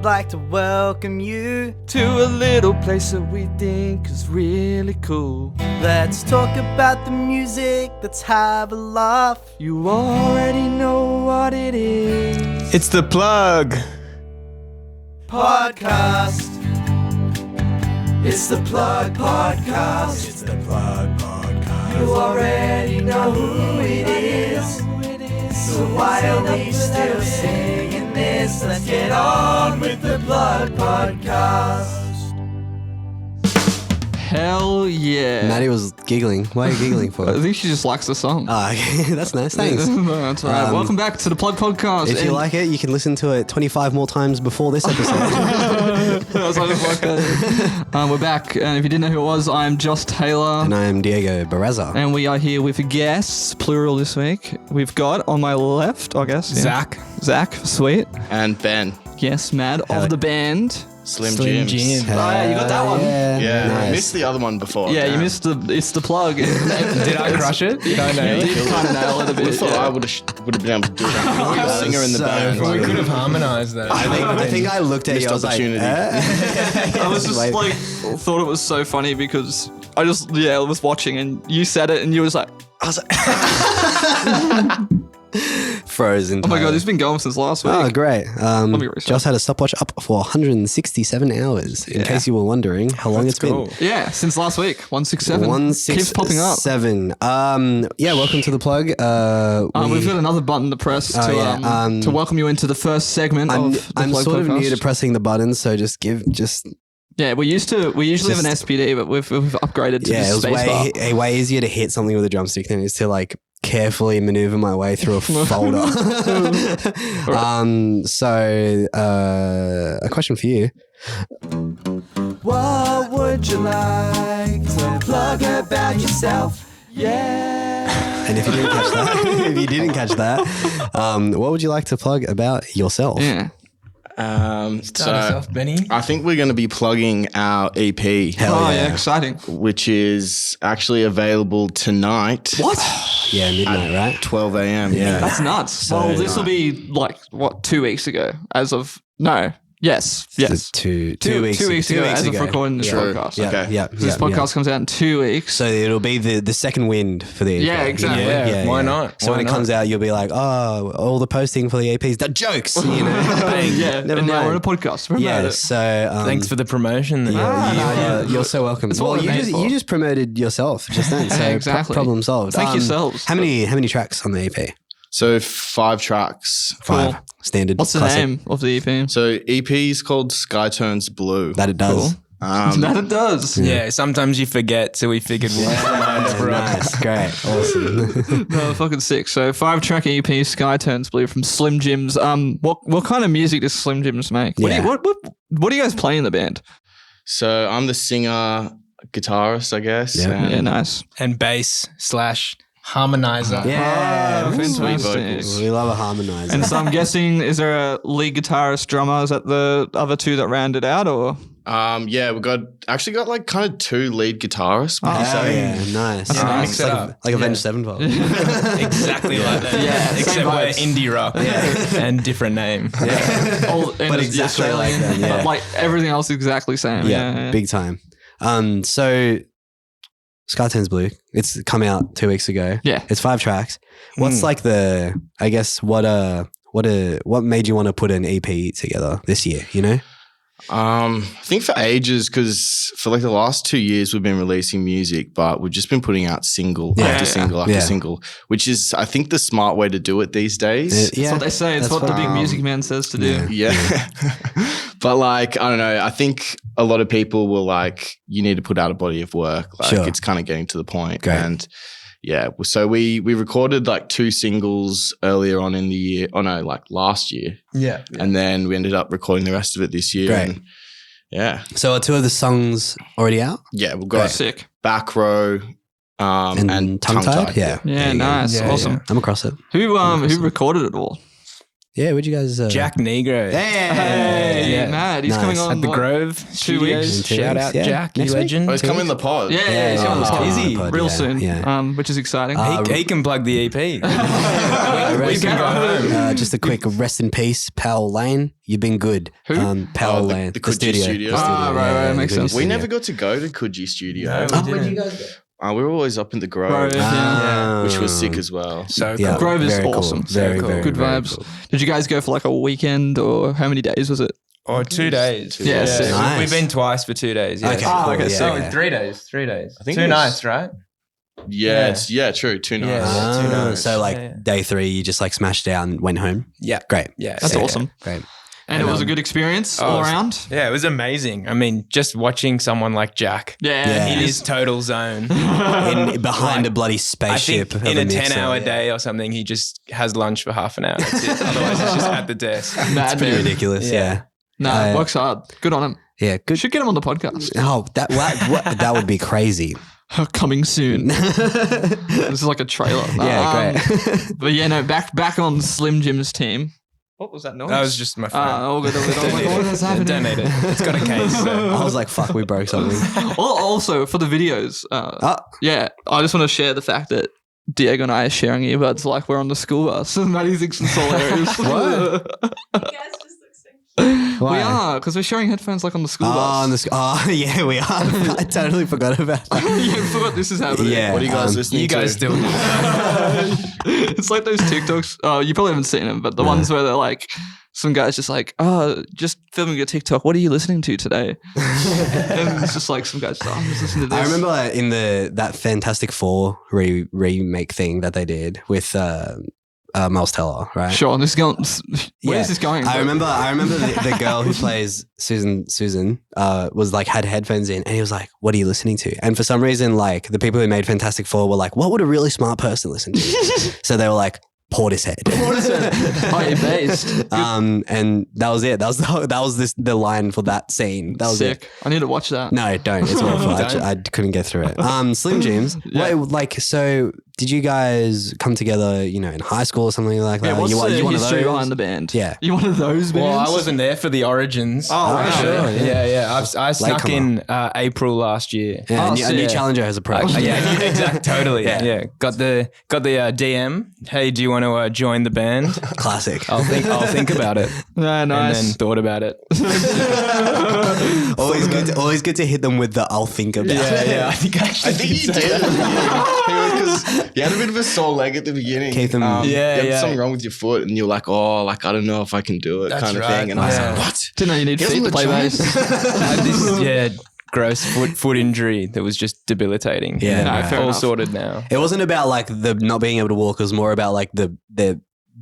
we'd like to welcome you to a little place that we think is really cool. Let's talk about the music, let's have a laugh. You already know what it is. It's the plug Podcast. It's the plug podcast. It's the plug podcast. You already know who it is. So why are we still singing this? Let's get on with the plug podcast. Hell yeah. Maddie was giggling. Why are you giggling for? I think she just likes the song. Okay. That's nice. Thanks. That's all right. Welcome back to the Plug Podcast. If you like it, you can listen to it 25 more times before this episode. That's like the podcast. We're back, and if you didn't know who it was, I'm Josh Taylor. And I am Diego Barraza. And we are here with guests, plural this week. We've got on my left, I guess. Yeah. Zach, sweet. And Ben. Yes, Mad of the band. Slim Jimz. Oh yeah, you got that one. Yeah, Nice. I missed the other one before. Yeah, you missed it's the plug. Did I crush it? Did I nail You it? did kind of nail it a I bit. thought Yeah. I would have been able to do that. We were a singer in the so band. funny. We could have harmonized that. I think I looked at you. I was opportunity. I was just Wait. like, thought it was so funny because I just, was watching and you said it and you was like, frozen. oh my God, it's been going since last week. Oh, great. me restart. Josh had a stopwatch up for 167 hours, in case you were wondering how long it's cool. been. Yeah, since last week, 167. 167. Keeps popping up. Yeah, welcome to the plug. We've got another button to press to welcome you into the first segment of the I'm Plug sort of Podcast. new to pressing the buttons, so Yeah, we usually have an Just- SPD, but we've upgraded to yeah, the it was spacebar. way easier to hit something with a drumstick than it is to like carefully maneuver my way through a folder. A question for you. What would you like to plug about yourself? Yeah. And if you didn't catch that, what would you like to plug about yourself? Yeah. Start us off, Benny. I think we're going to be plugging our EP, Hell yeah. Exciting. which is actually available tonight. What? Yeah, midnight, right? 12 a.m. Yeah. That's nuts. Well, this will be like, 2 weeks ago as of, no. Yes. Two weeks ago as of recording this True. podcast. Yeah, Okay. yeah. This podcast comes out in 2 weeks. So it'll be the second wind for the EP. Yeah, exactly. Yeah, why not? So Why when it not? comes out, you'll be like, oh, all the posting for the EPs, the jokes, you know. Yeah, Never and now mind. we're on a podcast. Promote Yeah, it. so Thanks for the promotion. you're so welcome. what Well, we're you made for. just promoted yourself just then, so exactly. problem solved. Thank yourselves. How many tracks on the EP? So 5 tracks. 5. Cool. Standard. What's the classic. name of the EP? So EP is called Sky Turns Blue. That it does. That it does. Yeah, sometimes you forget, so we figured we'll remind for us. Nice, great, awesome. No, fucking sick. So 5-track EP, Sky Turns Blue from Slim Jimz. What kind of music does Slim Jimz make? Yeah. What do you guys play in the band? So I'm the singer, guitarist, I guess. Yeah. and Yeah, nice. And bass / harmonizer. Yeah, Oh, fantastic. vocals. we love a harmonizer. And so I'm guessing, is there a lead guitarist, drummer? Is that the other two that rounded out, or? Yeah, we got like kind of 2 lead guitarists. Oh, Oh, yeah, nice. That's nice. Mix it up. Like Avenged Yeah. Sevenfold. Exactly like that. Yeah, Except same we're vibes. indie rock and different name. But exactly like that, yeah. But like everything else is exactly the same. Yeah, big time. So Sky Turns Blue, it's come out 2 weeks ago. Yeah. It's 5 tracks. What's like what made you want to put an EP together this year, you know? I think for ages, because for like the last 2 years we've been releasing music, but we've just been putting out single after single after single, which is I think the smart way to do it these days. That's what they say. It's That's what the big what- music man says to do. Yeah. But like, I don't know. I think a lot of people will like, you need to put out a body of work. Like Sure. it's kind of getting to the point. Great. And yeah, so we recorded like 2 singles earlier on in the year. Oh no, like last year. Yeah. And then we ended up recording the rest of it this year. Great. And yeah. So are 2 of the songs already out? Yeah, we've got Sick. Back Row and Tongue Tied? Yeah. Yeah, nice. Yeah, awesome. I'm across it. Who recorded it all? Yeah, where'd you guys? Jack Negro. Hey, Yeah. mad. He's Nice. coming on At the what? Grove 2 Studios. weeks. In 2 Shout weeks, out yeah. Jack, you Next week? legend. Oh, he's coming in the pod. Yeah, he's coming on the pod. Is he? Real soon. Yeah. Which is exciting. He can plug the EP. we rest can go home. Just a quick rest in peace, Powell Lane. You've been good. Who? Powell the Lane. Coogee studio. Right, makes sense. We never got to go to Coogee studio. No, we Where didn't. did you guys go? We were always up in the Grove, Grove, yeah. which was sick as well. So Yeah, cool. Grove is very awesome. Cool. Very, cool. very Good very vibes. cool. Did you guys go for like a weekend or how many days was it? Or 2 days. Yeah, sick. Nice. We've been twice for 2 days. Yeah. Okay, Ah, cool. okay, yeah, so yeah. 3 days. 3 days. I think 2 it was- nights, right? Yeah, Yeah. true. 2 nights. Yeah. 2 nights. So like Yeah. day 3, you just like smashed out and went home. Yeah. Great. Yeah. That's yeah. awesome. Great. And it was a good experience all around. Yeah, it was amazing. I mean, just watching someone like Jack Yeah. in his total zone. Behind a bloody I spaceship. think of in a mixer. 10-hour day or something, he just has lunch for half an hour. That's it. Otherwise, he's just at the desk. Mad, Pretty man. ridiculous. Yeah. Nah, works hard. Good on him. Yeah. Good. Should get him on the podcast. Oh, that would be crazy. Coming soon. This is like a trailer. Yeah, great. But yeah, no, back on Slim Jim's team. What was that noise? That was just my phone. all good. I was like, what is happening? Donate it. It's got a case. So. I was like, fuck, we broke something. Well, also for the videos, yeah, I just want to share the fact that Diego and I are sharing earbuds like we're on the school bus. Maddie thinks it's hilarious. What? We are, because we're sharing headphones like on the school bus. Yeah, we are. I totally forgot about that. Yeah, I forgot this is happening. Yeah. What are you guys listening You to? guys still It's like those TikToks. Oh, you probably haven't seen them, but the ones where they're like, some guy's just like, oh, just filming a TikTok. What are you listening to today? And it's just like some guy's just, oh, I'm just listening to this. I remember in that Fantastic Four remake thing that they did with Miles Teller, right? Sure, this is going. Where is this going? I remember the girl who plays Susan was like had headphones in, and he was like, "What are you listening to?" And for some reason, like the people who made Fantastic Four were like, "What would a really smart person listen to?" So they were like, Portishead. Oh, you're based. And that was it. That was the line for that scene. That was Sick. it. I need to watch that. No, don't. It's awful. Don't. I couldn't get through it. Slim Jimz. Yeah. So did you guys come together, in high school or something like that? Yeah, what's the one of history those? behind the band? Yeah. You one of those bands? Well, I wasn't there for the origins. Oh, wow. sure. Yeah. I snuck comer. in April last year. Yeah, Oh, a new sick. challenger has approached. Yeah, exactly. Totally. Yeah. Yeah. Got the DM. Hey, do you want to join the band? Classic. I'll think about it. Yeah, nice. And then thought about it. always good to hit them with the "I'll think about it." Yeah. I think you did. Because you had a bit of a sore leg at the beginning. Keep them- you had yeah. something wrong with your foot, and you're like, oh, like I don't know if I can do it, That's kind of right. thing. And I was Yeah. like, what? Didn't know you need He feet to doesn't play look bass. I had this gross foot injury that was just debilitating. Yeah, And no, then fair all enough. sorted now. It wasn't about like the not being able to walk. It was more about like the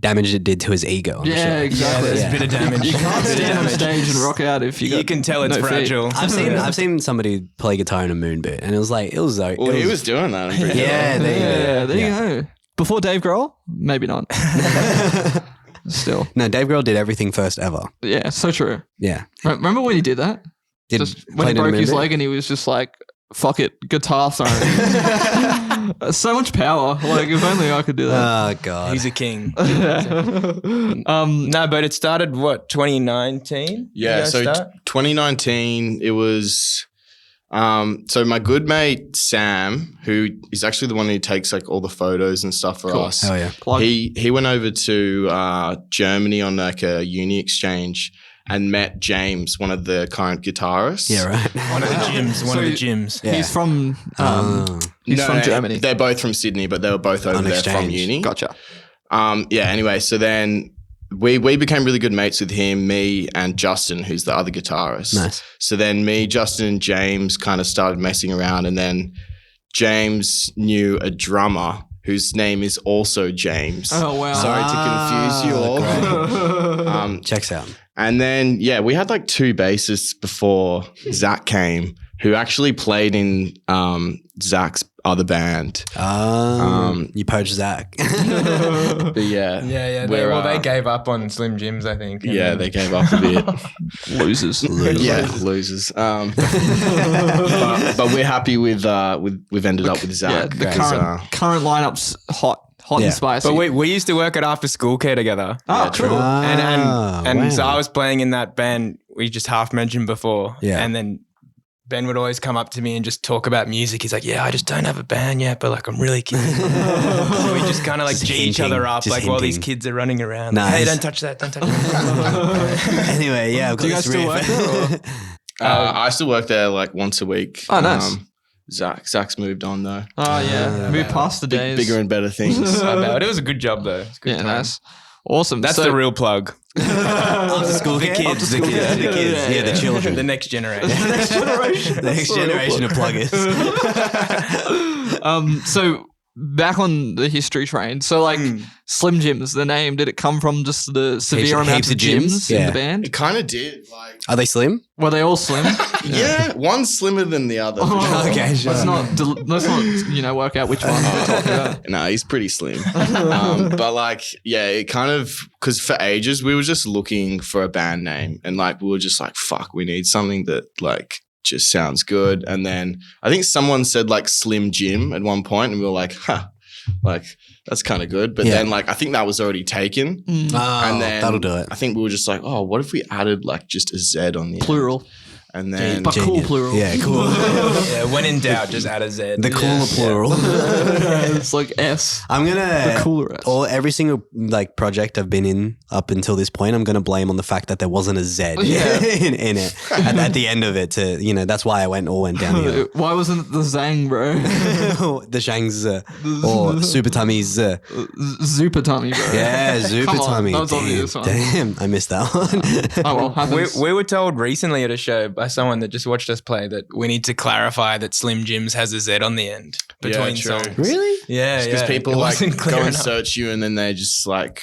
damage it did to his ego. on the Yeah, show. exactly. There's a bit of damage. You can't Bit of stand on damage. stage and rock out if you got You can tell it's no feet. fragile. I've seen somebody play guitar in a moon boot, and it was like Well, he was doing that. I'm pretty Yeah, sure. there you go. you go. Before Dave Grohl? Maybe not. Still. No, Dave Grohl did everything first ever. Yeah, so true. Yeah, Remember when he did that? Just when he played in a broke moon his boot? leg and he was just like, fuck it, guitar throwing. So much power. Like, if only I could do that. Oh god, He's a king. Um, No, but it started, 2019? Yeah, so 2019, it was. So my good mate Sam, who is actually the one who takes like all the photos and stuff for us. hell yeah. plug. He went over to Germany on like a uni exchange and met James, one of the current guitarists. Yeah, right. One of the gyms. One So of the he- gyms. Yeah. He's from Oh. he's from No, Germany. They're both from Sydney, but they were both over On there from exchange. uni. Gotcha. Yeah, anyway, so then we became really good mates with him, me and Justin, who's the other guitarist. Nice. So then me, Justin, and James kind of started messing around, and then James knew a drummer whose name is also James. Oh, wow. Sorry to confuse you all. Checks out. And then, yeah, we had like 2 bassists before Zach came, who actually played in Zach's other band. You poached Zach. But yeah. Yeah. we're, They gave up on Slim Jimz, I think. Yeah, they gave up a bit. Losers. Yeah, losers. But we're happy with we've ended up with Yeah, Zach. the current lineup's hot hot and spicy. But we used to work at after school care together. Oh, cool. And so I was playing in that band we just half mentioned before. Yeah. And then Ben would always come up to me and just talk about music. He's like, yeah, I just don't have a band yet, but like I'm really keen. So we just kind of like Just G each hinting, other up just like while these hinting. kids are running around. Nice. Like, hey, don't touch that. Don't touch that. Anyway, yeah. I've got Do you guys this still riff. work there? I still work there like once a week. Oh, nice. Zach's moved on though. Oh, yeah. Move past the days. Bigger and better things. It was a good job though. It's a good Yeah, time. nice. Awesome. That's So- the real plug. After school The care? kids. The kids. Yeah, the children. The next generation. The next generation of pluggers. So back on the history train. So like Slim Jimz, the name, did it come from just the severe amount heaps of of gyms? gyms in Yeah. the band? It kind of did. Like, Are they slim? Were they all slim? yeah, one's slimmer than the other. for sure. Okay, sure. Let's not work out which one we're talking about. No, he's pretty slim. But like, yeah, it kind of, because for ages we were just looking for a band name and like we were just like, fuck, we need something that like just sounds good. And then I think someone said like Slim Jim at one point and we were like, like that's kind of good. But Yeah. then like I think that was already taken. Oh, And then that'll do it. I think we were just like, oh, what if we added like just a Z on the Plural. end? And then But cool Genius. plural. Yeah, cool. Yeah, when in doubt, just add a Z. The cooler plural. It's like S. I'm gonna The cooler S. every single like project I've been in up until this point, I'm gonna blame on the fact that there wasn't a Z Yeah. in it at the end of it. That's why I went downhill. Why wasn't it the Zang, bro? The Shangs or Super Tummies. Super tummy, bro. Yeah, Super Come on, Tummy. that was Damn, obvious one. damn, I missed that one. Oh well, happens. We were told recently at a show by someone that just watched us play that we need to clarify that Slim Jimz has a Z on the end between true. songs. Really? Yeah, because yeah. people It like wasn't clear go and enough. search you and then they just like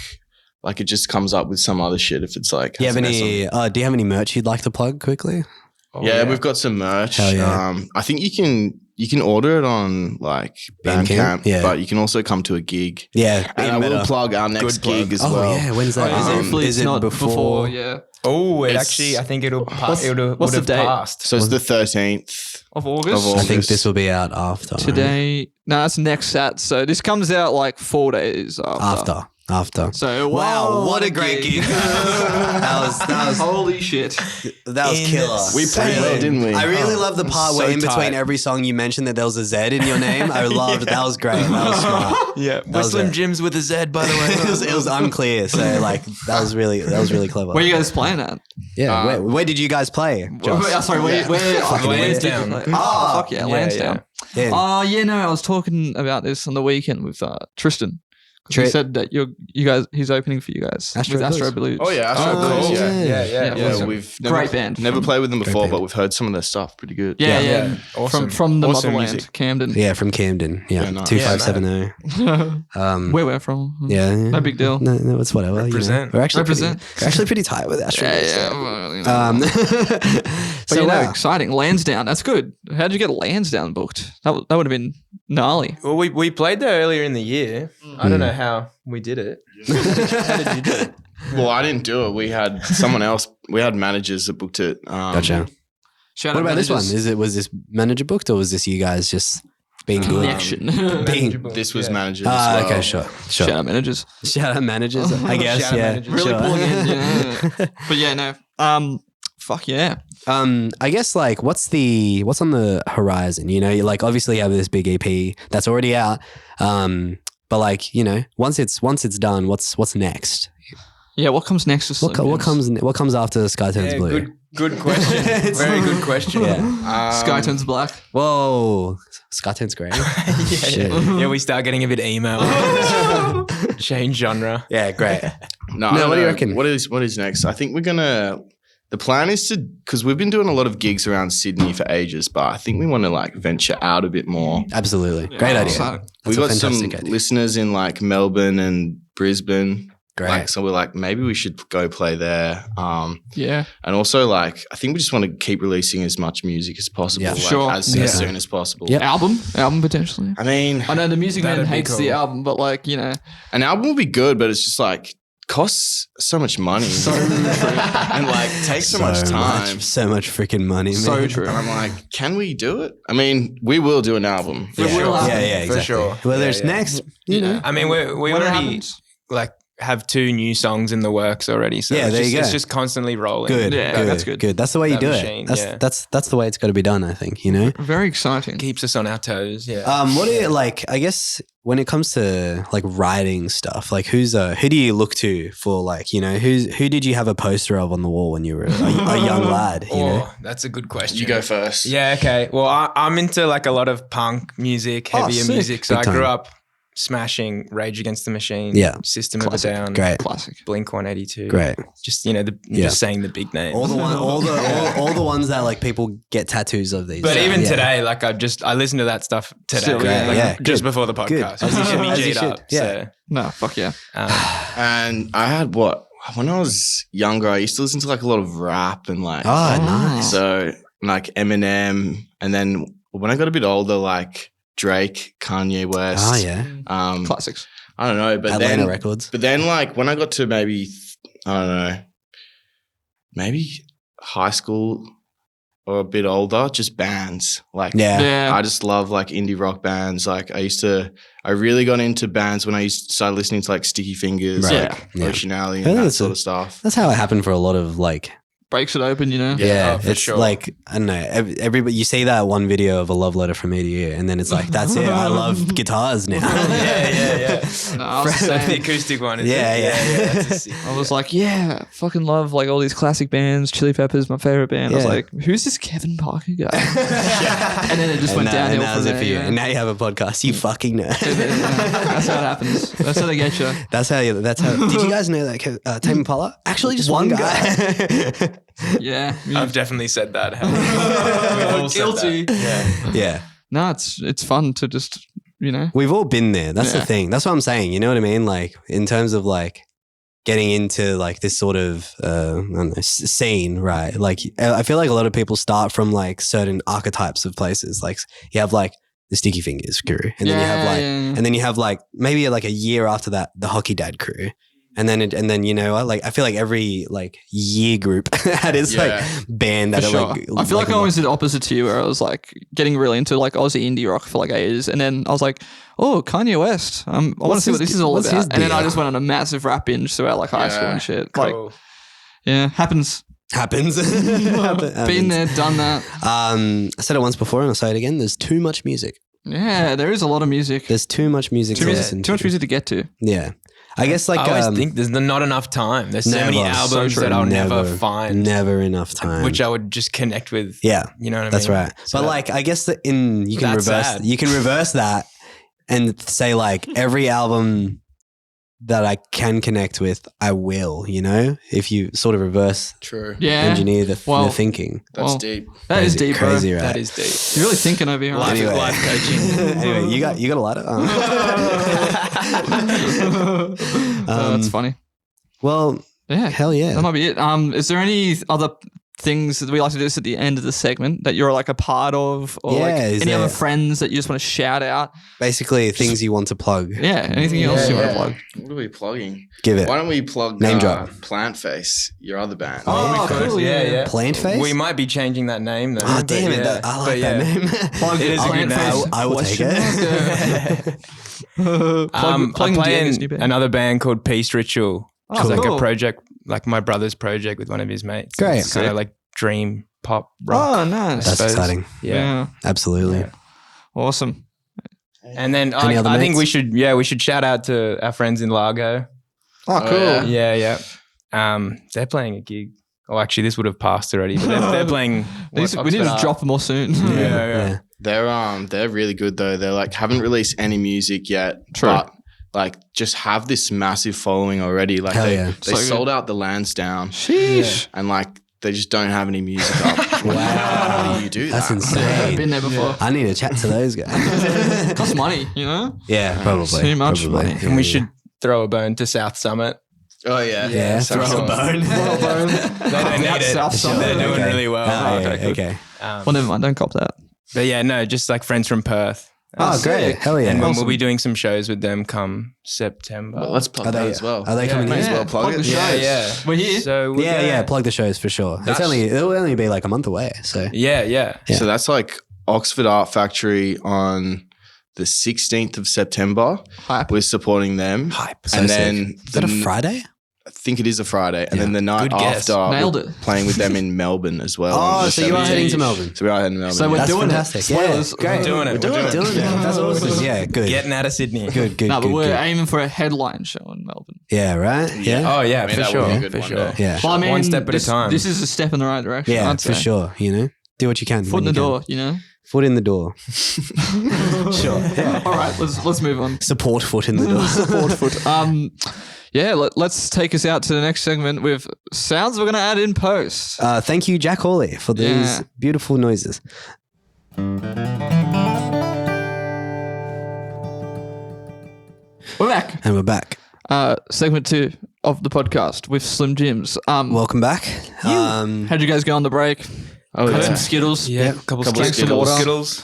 it just comes up with some other shit if it's like Do you have has an S on it. any merch you'd like to plug quickly? Oh, yeah, we've got some merch. Hell yeah. I think you can order it on like Bandcamp, yeah. but you can also come to a gig. Yeah, And I even will better. plug our next Good plug. gig as Oh well. yeah, when's that? Hopefully Is it's it not before? Yeah. Oh, it It's- actually, I think it'll What's would the have date? passed. So it's the 13th. Of August. Of I think August. this will be out after. right? Today. No, that's next Sat. So this comes out like 4 days after. After. So Wow, what a great gig. that was Holy shit. killer. We played well, didn't we? I really love the part so where in between tight. every song you mentioned that there was a Z in your name. I loved that. Was great. That was smart. Yeah, we're was Slim it. Jimz with a Z, by the way. it was unclear. So like that was really clever. Where are you guys playing at? Yeah. Where did you guys play? Josh? Sorry, where Lansdowne. did you play? Oh, fuck yeah, Yeah, Lansdowne. Yeah. Oh, yeah, no, I was talking about this on the weekend with Tristan. 'Cause he Tri- said that you guys, he's opening for you guys Astro with Astro Blues. Blues. Oh yeah, Astro Oh, Blues, yeah. yeah. Yeah, Yeah, we've never, Great band. Never played with them before, band. but we've heard some of their stuff. Pretty good. Yeah, Yeah, yeah. awesome. From the Awesome motherland, music. Camden. Yeah, from Camden. Yeah, Yeah, nice. 2570. Where we're from. Yeah, No big deal. No, it's whatever. Represent. We're actually Represent. We're actually pretty tight with Astro. Yeah, Blues, yeah. so. Well, you know. But So you know, wow. exciting. Lansdowne, that's good. How'd you get Lansdowne booked? That would have been gnarly. Well, we played there earlier in the year. I don't know how we did it. How did you do it? Well, I didn't do it. We had someone else. We had managers that booked it. Gotcha. Shout What out about this one? managers. Was this manager booked or was this you guys just being good? Connection. This was Yeah. managers. as well. Okay, sure. Shout out managers. Shout out managers, I guess. Shout out yeah, managers. Really sure. pulling in. Yeah. But yeah, no. Fuck yeah. I guess like what's on the horizon? You know, you like obviously have this big EP that's already out. But like, you know, once it's done, what's next? Yeah, what comes next? For What comes after Sky Turns Yeah, Blue? good question. Very good question. Yeah. Sky turns black. Whoa. Sky Turns Grey. Shit. Yeah, we start getting a bit emo. Change genre. Yeah, great. No, No, what do you reckon? What is next? I think we're gonna. The plan is to, because we've been doing a lot of gigs around Sydney for ages, but I think we want to like venture out a bit more. Absolutely. Great idea. exciting. We That's a got some fantastic idea. listeners in like Melbourne and Brisbane. Great. Like, so we're like, maybe we should go play there. Yeah. And also like, I think we just want to keep releasing as much music as possible, Yeah. like, Sure. as Yeah. soon as possible. Yep. Album potentially. I mean, I know the music man That'd be hates cool. the album, but like, you know, an album will be good, but it's just like costs so much money. And like takes so much time. So much freaking money, man. So true. And I'm like, can we do it? I mean, we will do an album. For sure. Yeah, exactly. For sure. Whether it's next, you know. I mean, we When it already happens. like have 2 new songs in the works already. So Yeah, there you go. it's just constantly rolling. Good. Yeah, that's good. Good. That's the way you That do machine, it. yeah. That's the way it's got to be done, I think, you know? Very exciting. Keeps us on our toes. Yeah. What do you like? I guess when it comes to like writing stuff, like who do you look to for like, you know, who did you have a poster of on the wall when you were a young lad? You know? That's a good question. You go first. Yeah. Okay. Well, I'm into like a lot of punk music, heavier sick. music. So Big I grew time. up smashing Rage Against the Machine, Yeah. System Classic. of a Down, Great, Classic. Blink 182. great. Just just saying the big names. All the ones that like people get tattoos of these. But even Yeah. today, like I listen to that stuff today, Still, yeah, like, yeah. just Good. before the Good. podcast. As you Just should. get me As you G'd should. up. Yeah. No, fuck yeah. And I had when I was younger, I used to listen to like a lot of rap and like, Oh, nice. so like Eminem. And then when I got a bit older, like Drake, Kanye West. Oh, yeah. Classics. I don't know, but Atlanta then Records. But then, like, when I got to maybe, I don't know, maybe high school or a bit older, just bands. Like, Yeah. Yeah. I just love like indie rock bands. Like, I really got into bands when I started listening to like Sticky Fingers, Right. like Yeah. Ocean Alley, Yeah, and that that's sort of stuff. That's how it happened for a lot of like. Breaks it open, you know? Yeah, for it's sure. like I don't know. Everybody, you see that one video of a love letter from me to you, and then it's like that's it. I love guitars now. yeah. No, I was the Like the same. acoustic one. Is Yeah, it? yeah. That's a sick I was like, yeah, fucking love like all these classic bands. Chili Peppers, my favorite band. I was Yeah. like, who's this Kevin Parker guy? And then it just went and downhill that from was it there. for you. Yeah. And now you have a podcast. You fucking know. That's how it happens. That's how they get you. That's how. Did you guys know that Tame Impala? Actually, just one guy. Yeah. I've definitely said that. We've all said Guilty. that. Yeah. Yeah, No, it's fun to just, you know. we've all been there. That's Yeah. the thing. That's what I'm saying. You know what I mean? Like in terms of like getting into like this sort of I don't know, scene, right? Like I feel like a lot of people start from like certain archetypes of places. Like you have like the Sticky Fingers crew, and then you have like, and then you have like maybe like a year after that the Hockey Dad crew. And then you know, like I feel like every like year group had its like band that For are sure. like. I feel like I always did the opposite to you, where I was like getting really into like Aussie indie rock for like ages, and then I was like, oh, Kanye West. I want to see what this is all what's about. his And then I deal? just went on a massive rap binge throughout like high school and shit. Cool. Like, yeah, happens. happens. Been there, done that. I said it once before and I'll say it again. There's too much music. Yeah, there is a lot of music. There's too much music to listen Too to. much music to get to. Yeah. I guess like I always think there's not enough time. There's so many Never. albums So that I'll never, never find, never enough time. which I would just connect with. yeah, You know what I mean? that's right. So but that- like I guess that you can That's reverse sad. you can reverse that and say like every album that I can connect with, I will, you know, if you sort of reverse True. Yeah. engineer the Well, thinking. That's Well, deep. That is deep, bro. Crazy, right? that is deep. You're really thinking over here. aren't you? Life, life coaching. Anyway, you got a lighter? That's funny. Well, Yeah. hell yeah. That might be it. Is there any other things that we like to do this at the end of the segment that you're like a part of, or like Yeah, is any other there- friends that you just want to shout out? Basically, things you want to plug. Yeah, anything else you want to Yeah. plug? What are we plugging? Give it. Why don't we plug Name drop. Plant Face, your other band? Oh, cool. Yeah. Plant Face? We might be changing that name though. Oh, but damn it. yeah. I But like that yeah. name. Plug It is a good Plant name. Face I will take question it. mark. I Plugging play Diego's in new band. another band called Peace Ritual. Oh, It's like cool. a project, like my brother's project with one of his mates. Great. It's kind of like dream pop rock. Oh, nice. That's suppose. exciting. Yeah. Absolutely. Yeah. Awesome. And then Any other I think mates? we should shout out to our friends in Largo. Oh, cool. yeah. Yeah. They're playing a gig. Oh, actually, this would have passed already. But they're playing. We need Oxford to Art. drop them more soon. Yeah. They're really good though. They're like haven't released any music yet. True. But like just have this massive following already. Like Hell they yeah. they So sold out the Lansdowne Sheesh. and like they just don't have any music up. Wow. How do you do That's that? insane. Been there before. I need to chat to those guys. Costs money, you know? Yeah, probably. Too much Probably. money. And we should throw a bone to South Summit. Oh yeah. Yeah, So- throw a bone. They don't need it. South Summit. They're doing Okay. really well. Ah, yeah, okay, good. okay. Well, never mind. Don't cop that. But yeah, no, just like friends from Perth. Oh, great. Hell yeah. And Awesome. we'll be doing some shows with them come September. Well, let's plug Are that they- as well. are they coming May as here? well plug the it. shows. Yeah. We're here. So we're Yeah, gonna- yeah. Plug the shows for sure. It'll only be like a month away. So Yeah. Yeah. So that's like Oxford Art Factory on the 16th of September. Hype. We're supporting them. Hype. And sick. then Is that a Friday? I think it is a Friday. And then the night Good guess. after, Nailed we're it. playing with them in Melbourne as well. Oh, on the so you are 17th. heading to Melbourne. So we are heading to Melbourne. So we're That's doing fantastic. it. Yeah, Spoilers. great. We're doing it. We're doing it. Doing it. That's awesome. Yeah, good. Getting out of Sydney. Good, good, No, but good, we're good. aiming for a headline show in Melbourne. Yeah, right? Yeah. Oh yeah, I mean, for that would sure. be a good For one sure. day. Yeah. Well, I mean, One step at a this, time. This is a step in the right direction. Yeah, I'd for say. sure. You know, do what you can. Foot in when the you door, you know. can. Foot in the door. Sure. All right, let's move on. Support foot in the door. Support foot. Yeah, let's take us out to the next segment with sounds we're gonna add in post. Thank you, Jack Hawley, for these Yeah. beautiful noises. We're back. And we're back. Segment 2 of the podcast with Slim Jimz. Welcome back. How'd you guys go on the break? Oh, Had yeah. some Skittles. Yeah, couple Couple Skittles. Skittles. Skittles.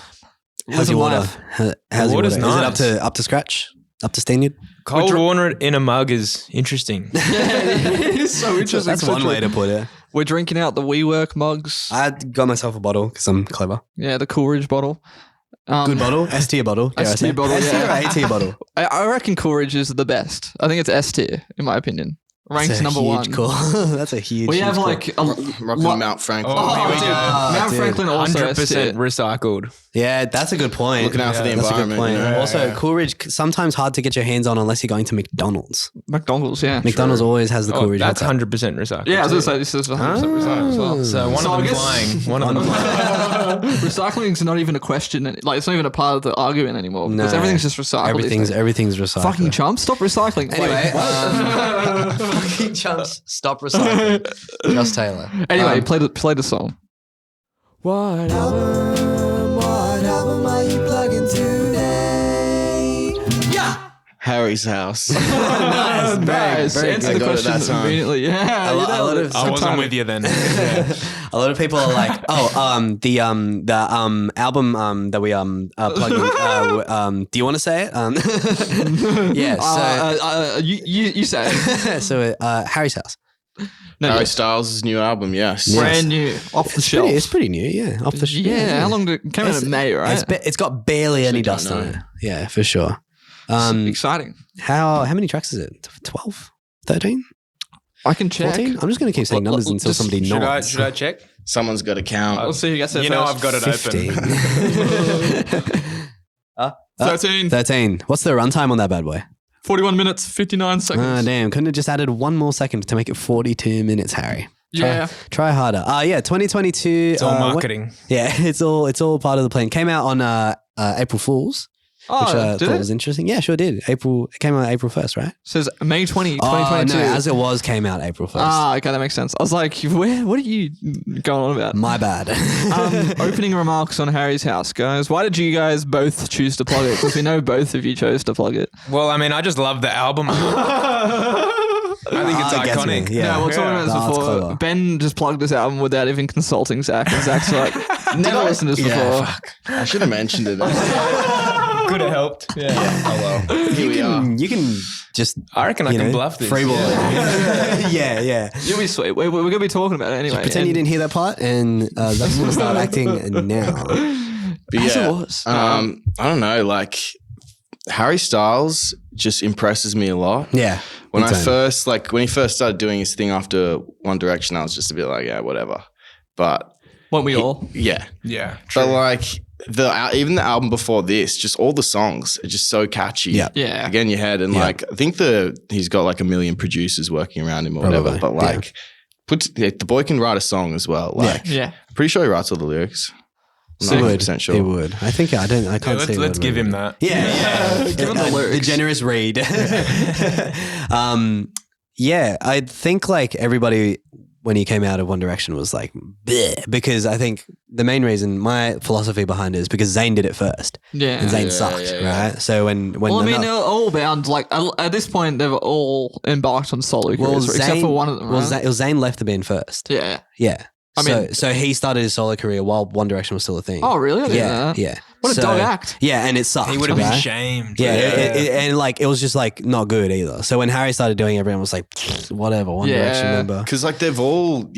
How's your Living water? life. How's your water's water? nice. Is it up to scratch? Up to standard? Cold water in a mug is interesting. Yeah, it is so interesting. That's one way to put it. We're drinking out the WeWork mugs. I got myself a bottle because I'm clever. Yeah, the Coolridge bottle. Good bottle, S tier bottle. dare I S tier say. bottle, S tier yeah. or A tier bottle. I reckon Coolridge is the best. I think it's S tier, in my opinion. Ranks That's a number huge 1. call. That's a huge. We huge have call. like a Rocking lot. Mount Franklin. Oh, here we dude, go. Mount dude. Franklin also S 100% tier. recycled. Yeah, that's a good point. Looking out for the That's a good environment, point. you know? Also, Yeah. Coolridge sometimes hard to get your hands on unless you're going to McDonald's. McDonald's, yeah. McDonald's always has the Oh, Coolridge. that's hot 100% recycled. Yeah, I was too. going to say this is 100% recycled as well. So one So I of them's guess- lying. One of them's lying. Recycling is not even a question. Like, it's not even a part of the argument anymore because No. everything's just recycled. these Everything's days. recycled. Fucking chumps, stop recycling. Anyway, Wait, fucking chumps, stop recycling. Just Taylor. anyway, play the song. What album are you plugging today? Harry's house. Nice, Nice. very Answer good. the I got it question that time. immediately. Yeah, A you lot nailed of- it. I wasn't Sometime. with you then. A lot of people are like, the album that we plugged. Do you want to say it? Yeah. So You say it. so Harry's house. No, Harry yes. Styles' new album, yes. Yeah. Brand new, off the shelf. It's pretty new. Yeah, off the shelf. Yeah, how long did it came out in May, right? It's got barely any don't dust on know. it. Yeah, for sure. Exciting. How many tracks is it? 12? 13? I can check. 14? I'm just going to keep saying numbers until Just- somebody nods. Should I check? Someone's got to count. Let's see who gets there You know first. I've got it 15. open. 13, 13. What's the runtime on that bad boy? 41 minutes, 59 seconds. Ah, damn. Couldn't have just added one more second to make it 42 minutes, Harry. Yeah. Try harder. 2022. It's all what- marketing. yeah, it's all part of the plan. Came out on April Fool's, Oh, which I did thought it? was interesting. Yeah, sure did. It came out April 1st, right? Says May 20, Oh, 2022. no, as it was, came out April 1st. Ah, okay, that makes sense. I was like, what are you going on about? My bad. Opening remarks on Harry's house, guys. Why did you guys both choose to plug it? Because we know both of you chose to plug it. Well, I mean, I just love the album. I think it's Ah, it gets me, iconic. yeah. No, we're talking about this That's before. clever. Ben just plugged this album without even consulting Zach. And Zach's like, never listened to this before. I should have mentioned it. Could have helped. Yeah. Oh well. Here we are. You can just I reckon I can bluff this. freeball it. yeah. You'll be sweet. We're going to be talking about it anyway. Pretend you didn't hear that part, and Zach's going to start acting now. But As yeah, it was. I don't know. Like Harry Styles just impresses me a lot. Yeah. When big I time. first when he first started doing his thing after One Direction, I was just a bit like, yeah, whatever. But Weren't we all? yeah, Yeah. but like even the album before this, just all the songs are just so catchy. Yeah. Yeah. Get in your head, and Yeah. like I think he's got like 1 million producers working around him or Probably, whatever. But like, the boy can write a song as well. Like, Yeah. pretty sure he writes all the lyrics. I'm He not would. 100% sure. He would. I think I can't Yeah, say. let's give him that. Yeah. Give him the lyrics. generous read. Yeah, I think like everybody when he came out of One Direction was like, bleh, because I think the main reason, my philosophy behind it is because Zayn did it first, Yeah. and Zayn Yeah, sucked, yeah. right? So when Well, I mean, another- they're all bound. Like at this point, they've all embarked on solo careers, except for one of them. Right? Zayn left the band first. Yeah. Yeah. I mean- so he started his solo career while One Direction was still a thing. Oh, really? I didn't know yeah, that. yeah. What a dog act. Yeah, and it sucked. He would have been right? shamed. Yeah, and like it was just like not good either. So when Harry started doing it, everyone was like, whatever, One Direction member. Because like they've all,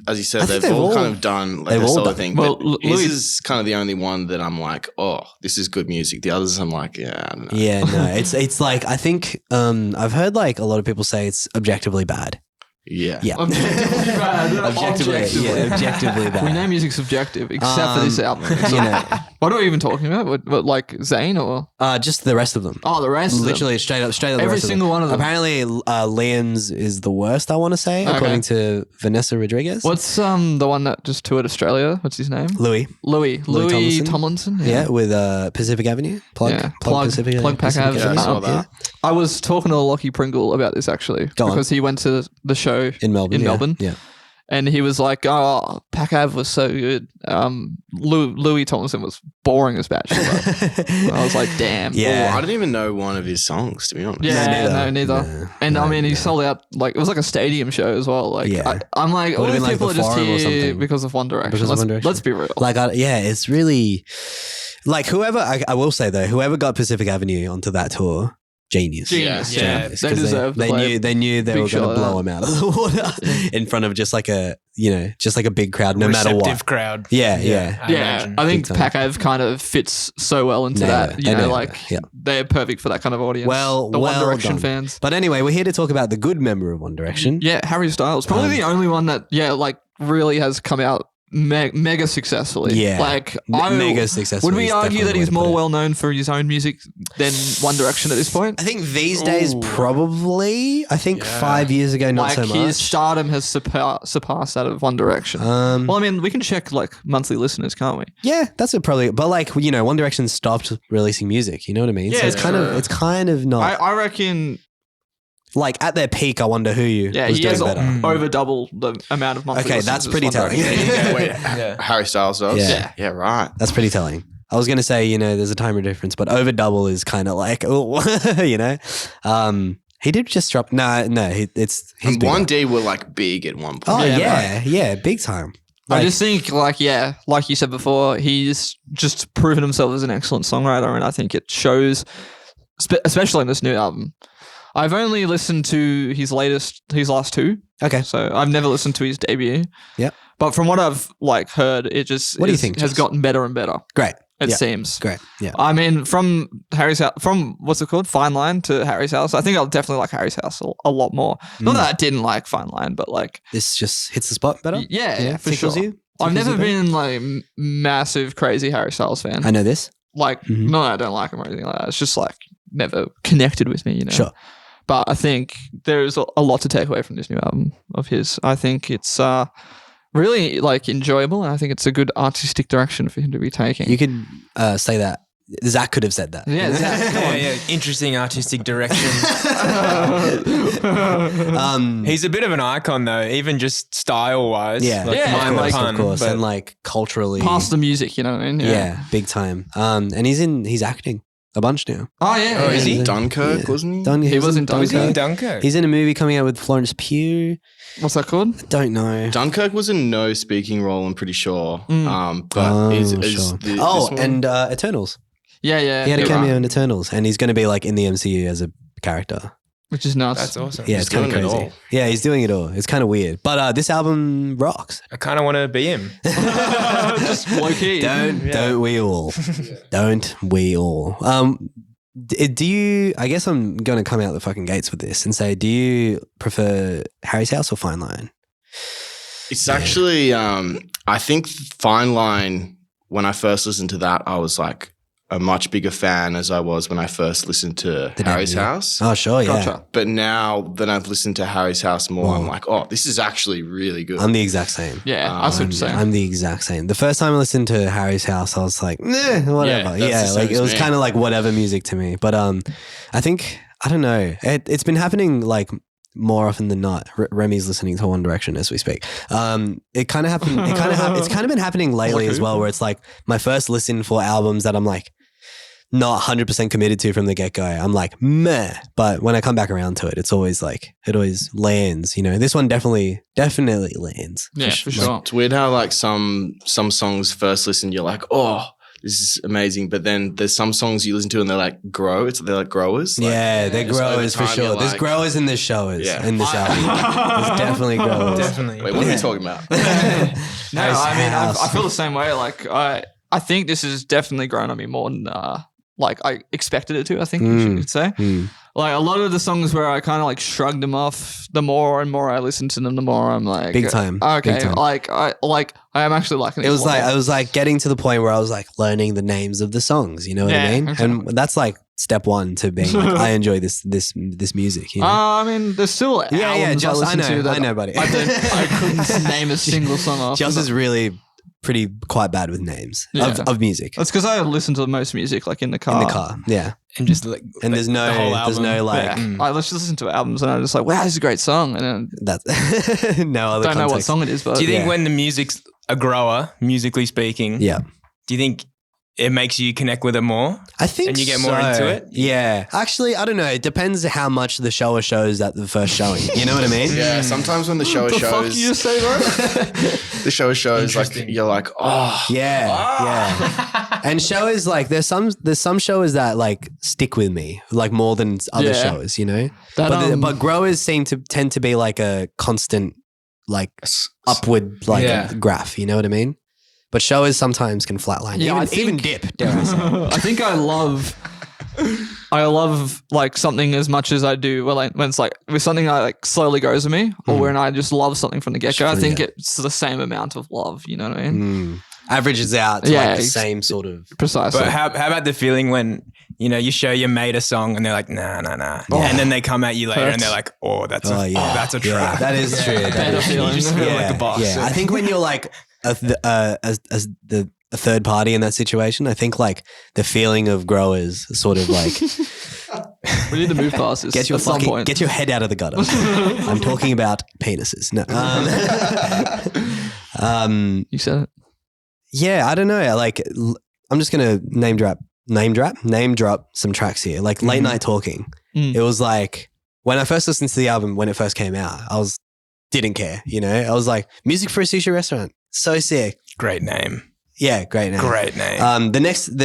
as you said, I think they've all kind of done like they've a all solo done thing. it. But Well, his Louis- is kind of the only one that I'm like, oh, this is good music. The others, I'm like, yeah, I don't know. Yeah, no, it's like I think I've heard like a lot of people say it's objectively bad. Yeah. Yeah. Objectively bad. Objectively bad. We know music's subjective, except for this album. You know, What are we even talking about? What like Zayn or? just the rest of them. Oh, the rest. Literally straight up. The Every rest of single them. one of them. Apparently, Liam's is the worst. I want to say, according to Vanessa Rodriguez. What's the one that just toured Australia? What's his name? Louis? Louis Tomlinson. Yeah, with Pacific Avenue. Plug Pacific. Plug Pac Pacific Ave. Yeah, I saw Avenue. that. I was talking to Lockie Pringle about this actually Go on. because he went to the show In Melbourne. Yeah. and he was like, "Oh, Pac Ave was so good." Louis Tomlinson was boring as batshit. I was like, "Damn." Yeah. I didn't even know one of his songs, to be honest. Yeah, neither. No, And I mean, he sold out like it was like a stadium show as well. Like, Yeah. I'm like, all Would've these been like people the are just Forum or here something. because of One Direction. Because of One Direction. Let's be real. Like, it's really like whoever. I will say though, whoever got Pacific Avenue onto that tour, genius. Genius. Yeah. Yeah, They they deserve. to play. They knew they big were going shot to of blow that. him out of the water in front of just like a big crowd, no matter Receptive what. crowd. Yeah. I Yeah, imagine. I think Big time. Pac Ave kind of fits so well into Nailed that. it. You They know, nailed like it. Yeah. they're perfect for that kind of audience. Well the One Direction done. fans. But anyway, we're here to talk about the good member of One Direction. Yeah, Harry Styles, probably the only one that like really has come out mega successfully. Yeah. like Mega successful. Would we is argue definitely that the way he's to put more it. well known for his own music than One Direction at this point? I think these days, probably. I think 5 years ago, not Like so much. his stardom has surpassed that of One Direction. Well, I mean, we can check like monthly listeners, can't we? Yeah, that's it probably. But like, One Direction stopped releasing music. You know what I mean? Yeah, so it's kind of not I reckon. like at their peak. I wonder who you Yeah, was he doing has better. over double the amount of monthly. Okay, listeners that's as pretty One telling. Direction. Yeah, wait, Yeah. Harry Styles does? Yeah. Yeah, right. That's pretty telling. I was gonna say, there's a time difference, but over double is kind of like, oh, He did just drop. He's And bigger. 1D were like big at one point. Oh Yeah, yeah, big time. I just think, like you said before, he's just proven himself as an excellent songwriter, and I think it shows, especially in this new album. I've only listened to his last two. Okay. So I've never listened to his debut. Yep. But from what I've heard, it just What do you think, has Jess? gotten better and better. Great. It Yeah. seems. Great. Yeah. I mean, from Harry's house, from what's it called, Fine Line to Harry's house. I think I'll definitely like Harry's house a lot more. Not that I didn't like Fine Line, but like, This just hits the spot better. yeah, for tickles sure. you? I've Tickles never you better? been like massive crazy Harry Styles fan. I know this. Like, Mhm. no, I don't like him or anything like that. It's just like never connected with me, Sure. But I think there's a lot to take away from this new album of his. I think it's really like enjoyable, and I think it's a good artistic direction for him to be taking. You could say that. Zach could have said that. Yeah, Zach, come on. Yeah. Interesting artistic direction. He's He's a bit of an icon though, even just style wise. yeah, like, Yeah, mind the like, pun, of course, but and like culturally, Past the music, you know what I mean? yeah, big time. And he's acting a bunch now. Oh yeah. Oh, is he? Dunkirk, Yeah. wasn't he? He was in was he in Dunkirk. Dunkirk? He's in a movie coming out with Florence Pugh. What's that called? Don't know. Dunkirk was a no speaking role, I'm pretty sure. Mm. But Oh, is sure. this one? And Eternals. Yeah, yeah. He had a you're cameo right. in Eternals, and he's going to be like in the MCU as a character. Which is nuts. That's awesome. Yeah, He's it's kind of doing it crazy. all. Yeah, he's doing it all. It's kind of weird, but this album rocks. I kind of want to be him. Just low key. Don't we all? Don't we all? Do you? I guess I'm going to come out the fucking gates with this and say, do you prefer Harry's House or Fine Line? It's actually, I think Fine Line, when I first listened to that, I was like a much bigger fan as I was when I first listened to The Harry's debut. House. Oh, sure, yeah. Gotcha. But now that I've listened to Harry's House more, I'm Wow. like, oh, this is actually really good. I'm the exact same. Yeah, I see what you're saying. I'm the exact same. The first time I listened to Harry's House, I was like, whatever. that's the Yeah, same like as it was me. kind of like whatever music to me. But I think I don't know. It's been happening like more often than not. Remy's listening to One Direction as we speak. It kind of happened. It's kind of been happening lately as well, where it's like my first listen for albums that I'm like not 100% committed to from the get go. I'm like meh, but when I come back around to it, it's always like it always lands. You know, this one definitely lands. Yeah, for sure. It's weird how like some songs first listen, you're like, oh, this is amazing. But then there's some songs you listen to and they're like they're like growers. Like, Yeah, they're just over growers for time sure. you're There's like- growers and there's showers Yeah. in this album. There's definitely growers. Definitely. Wait, what are we talking about? No, I mean, House. I feel the same way. Like, I think this has definitely grown on me more than like I expected it to. I think you should say. Like a lot of the songs where I kind of like shrugged them off. The more and more I listen to them, the more I'm like, Big time. Okay, Big time. I am actually liking It was a lot like more. I was like getting to the point where I was like learning the names of the songs. You know what I Yeah, mean? exactly. And that's like step one to being like, I enjoy this music. You know? I mean, there's still albums Joss, I listen to that I know, buddy. I couldn't name a single song off. Joss is really pretty quite bad with names Yeah. of music That's because I listen to most music like in the car. in the car. Yeah, And just like, and there's the whole album. like Yeah. I let's just listen to albums and I'm just like, wow, this is a great song, and then that's no other don't know what context. song it is, but Do you think Yeah. when the music's a grower, musically speaking, Yeah, do you think it makes you connect with it more? I think And you get more into it? Yeah, actually, I don't know. It depends how much the shower shows at the first showing. You know what I mean? Yeah, sometimes when the show the fuck shows, you just say, bro? the show shows, like Interesting. you're like, oh, Yeah. And shows like there's some shows that like stick with me like more than other Yeah. shows, you know. That, But growers tend to be like a constant like upward like Yeah. graph. You know what I mean? But showers sometimes can flatline. Yeah, even dip. Dare I say? I think I love like something as much as I do when it's like with something that like slowly grows with me, or when I just love something from the get go. I think it's the same amount of love. You know what I mean? Averages out to Yeah, like the same sort of. Precisely. But how about the feeling when, you know, you show your mate a song and they're like, nah. And then they come at you later and they're like, that's a Yeah, track. that is true. That Better is true. feeling. You just feel Yeah, like a boss. yeah. I think when you're like as the third party in that situation, I think like the feeling of growers sort of like we need to move past this. get your at some fucking point. get your head out of the gutter. I'm talking about penises. No. You said it. Yeah, I don't know. Like I'm just gonna name drop some tracks here. Like Late Night Talking. It was like when I first listened to the album when it first came out, didn't care. You know, I was like, music for a sushi restaurant, so sick. Great name. Yeah, great name. Great name. The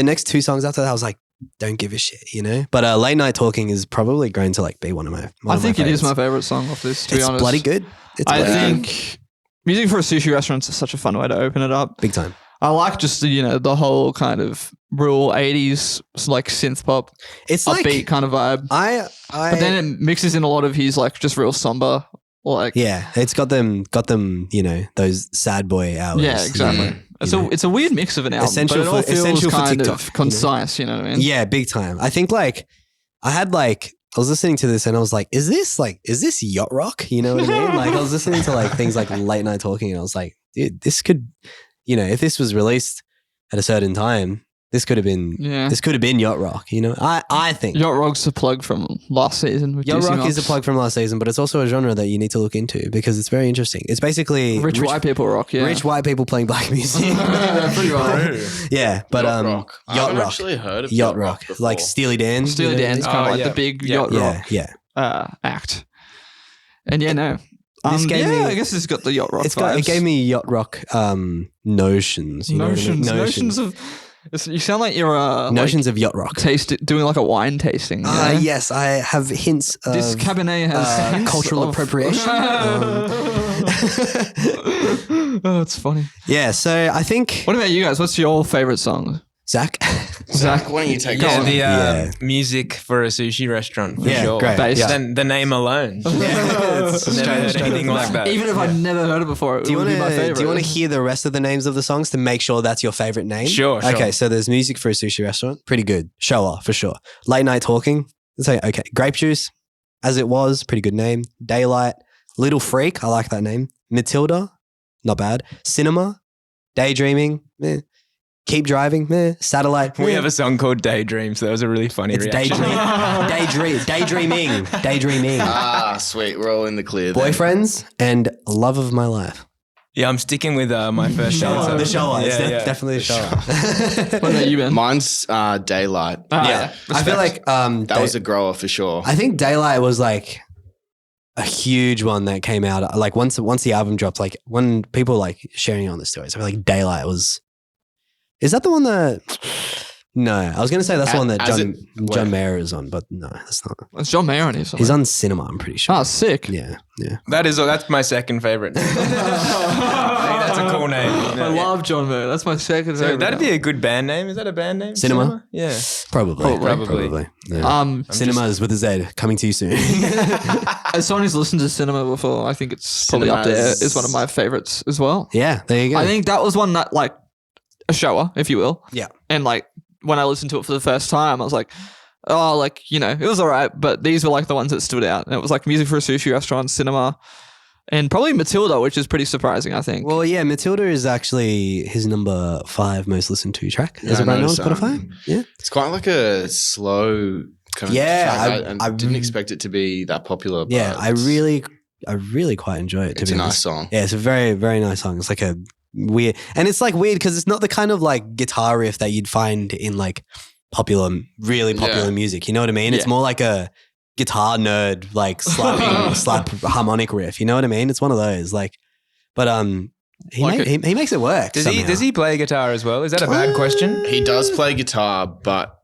next two songs after that, I was like, don't give a shit, you know. But Late Night Talking is probably going to like be one of my. I think it is my favorite song off this. To be It's honest, bloody good. It's I bloody good. think music for a sushi restaurant is such a fun way to open it up. Big time. I like just the whole kind of real 80s like synth pop It's like upbeat kind of vibe. but But then it mixes in a lot of his like just real somber like yeah, it's got them, you know, those sad boy hours. yeah, exactly. know. It's a weird mix of an album, Essential but it all for- feels essential for kind TikTok, of you know? concise. You know what I mean? Yeah, big time. I think like I was listening to this and I was like, is this yacht rock? You know what I mean? Like I was listening to like things like Late Night Talking and I was like, dude, this could, you know, if this was released at a certain time, this could have been yacht rock. You know, I think Yacht Rock's a plug from last season. With yacht Juicy rock is a Knox. plug from last season, but it's also a genre that you need to look into because it's very interesting. It's basically Rich white people rock. Yeah, rich white people playing black music. pretty well. Yeah, but Yacht rock. I yacht haven't rock. actually heard of Yacht rock, before. like Steely Dan. Steely you know? Dan's kind of Oh, like yeah. the big Yeah. yacht rock Yeah. act. And yeah, no. This gave me- I guess it's got the yacht rock. It vibes. gave me yacht rock notions. You know what I mean? notions of. You sound like you're notions of yacht rock. doing like a wine tasting. you know? Yes, I have hints of This Cabernet has hints cultural of- appropriation. Oh, it's funny. Yeah, so I think What about you guys? What's your favorite song? Zach. Zach, why don't you take Yeah, it? the Yeah. music for a sushi restaurant for Yeah, sure. great. Based- Yeah. Then the name alone. It's Never heard anything like that. Even if I'd never heard it before, it Do you would want be my favorite. to? Do you want to hear the rest of the names of the songs to make sure that's your favorite name? Sure. Okay, so there's music for a sushi restaurant. Pretty good. Shower for sure. Late Night Talking. Let's say okay. Grape Juice, As It Was. Pretty good name. Daylight. Little Freak. I like that name. Matilda. Not bad. Cinema. Daydreaming. Meh. Keep Driving. Meh. Satellite. We meh. have a song called Daydream, so that was a really funny It's reaction. daydreaming. Ah, sweet. We're all in the clear. then. Boyfriends and Love of My Life. Yeah, I'm sticking with my first shower. The shower. It's Yeah. definitely the shower. What about you, Ben? Mine's Daylight. Yeah. I feel like That was a grower for sure. I think Daylight was like a huge one that came out. Like once the album dropped, like when people like sharing it on the stories, I feel like Daylight was. Is that the one that? No, I was going to say that's the one that John Mayer is on, but no, that's not. It's John Mayer on here. He's on Cinema, I'm pretty sure. Oh, sick. Yeah. That's my second favorite. I think that's a cool name. I love John Mayer. That's my second favorite. That'd be a good band name. Is that a band name? Cinema? Yeah. Probably. Yeah. Cinemas with a Z, coming to you soon. As someone who's listened to Cinema before, I think it's probably up there. It's one of my favorites as well. Yeah, there you go. I think that was one that like a shower, if you will. Yeah. And like when I listened to it for the first time, I was like, oh, like, you know, it was all right, but these were like the ones that stood out. And it was like Music for a Sushi Restaurant, Cinema, and probably Matilda, which is pretty surprising, I think. Well, yeah, Matilda is actually his number 5 most listened to track as a brand on Spotify. Yeah. It's quite like a slow kind of track. I didn't expect it to be that popular. But yeah, I really quite enjoy it. It's a nice song. Yeah, it's a very, very nice song. It's like a weird, and it's like weird because it's not the kind of like guitar riff that you'd find in like really popular music. You know what I mean? It's more like a guitar nerd, like slap harmonic riff. You know what I mean? It's one of those like, but he makes it work. Does he play guitar as well? Is that a bad question? He does play guitar, but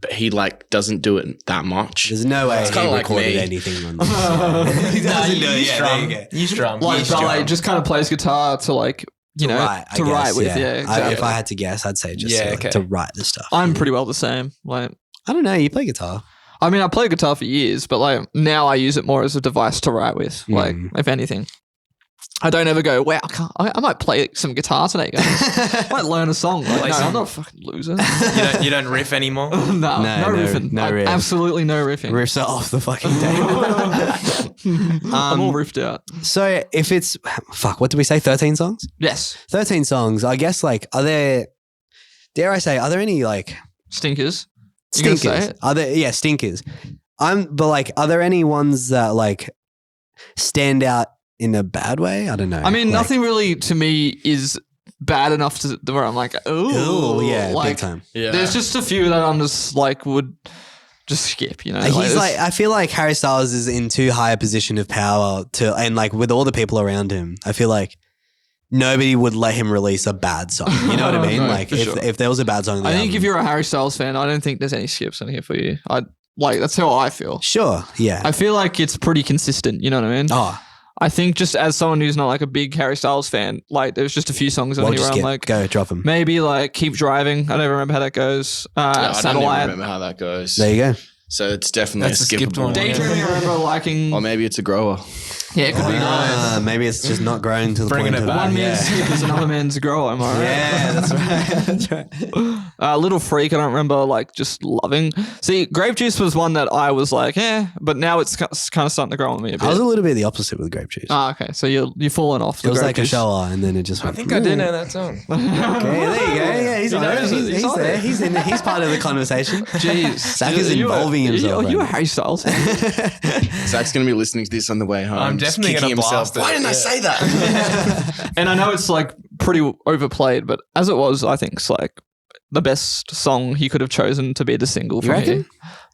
he like doesn't do it that much. There's no way it's he like recorded me. anything on this. He doesn't do it. Yeah, You strum. Like, ballet just kind of plays guitar to like, you know, to write with. Yeah, exactly. If I had to guess, I'd say just to write the stuff. I'm pretty well the same. Like, I don't know. You play guitar. I mean, I played guitar for years, but like now I use it more as a device to write with. Like, if anything, I don't ever go, wow, I might play some guitar today, guys. I might learn a song. Like, no, I'm not a fucking loser. You don't riff anymore? No riffing. No riff. Absolutely no riffing. Riffs are off the fucking table. I'm all riffed out. So if it's, what did we say? 13 songs? Yes. 13 songs. I guess like, are there any like stinkers? Stinkers. Are there, stinkers. But like, are there any ones that like stand out in a bad way? I don't know. I mean, nothing really to me is bad enough to where I'm like, oh, yeah, like, big time. Yeah. There's just a few that I'm just like would just skip, you know. He's like, I feel like Harry Styles is in too high a position of power and like with all the people around him, I feel like nobody would let him release a bad song. You know what I mean? No, like if there was a bad song, I think if you're a Harry Styles fan, I don't think there's any skips in here for you. That's how I feel. Sure, yeah. I feel like it's pretty consistent. You know what I mean? Oh, I think just as someone who's not like a big Harry Styles fan, like there's just a few songs on here where I'm like, go drop them. Maybe like Keep Driving. I don't remember how that goes. I don't Satellite. even remember how that goes. There you go. So it's definitely That's a a skipped skippable one. Daydreaming, I remember liking. Or maybe it's a grower. Yeah, it could be. Maybe it's just not grown to the Bringing point it of back. One man's skip is another man's grower, am I right? Yeah, that's right. Little Freak, I don't remember like just loving. See, Grape Juice was one that I was like, but now it's kind of starting to grow on me a bit. I was a little bit the opposite with Grape Juice. Okay, so you're falling off. It was Grape like Juice. a shower, and then it just went. I think I do know that song. Okay, there you go. Yeah, he's on knows it. it. He's He's on there. it. He's in. He's part of the conversation. Jeez, Zach is involving himself. You a Harry Styles fan? Zach's going to be listening to this on the way home. I'm just definitely kicking gonna himself. blast it. Why didn't I say that? And I know it's like pretty overplayed, but as it was, I think it's like the best song he could have chosen to be the single for reckon? me.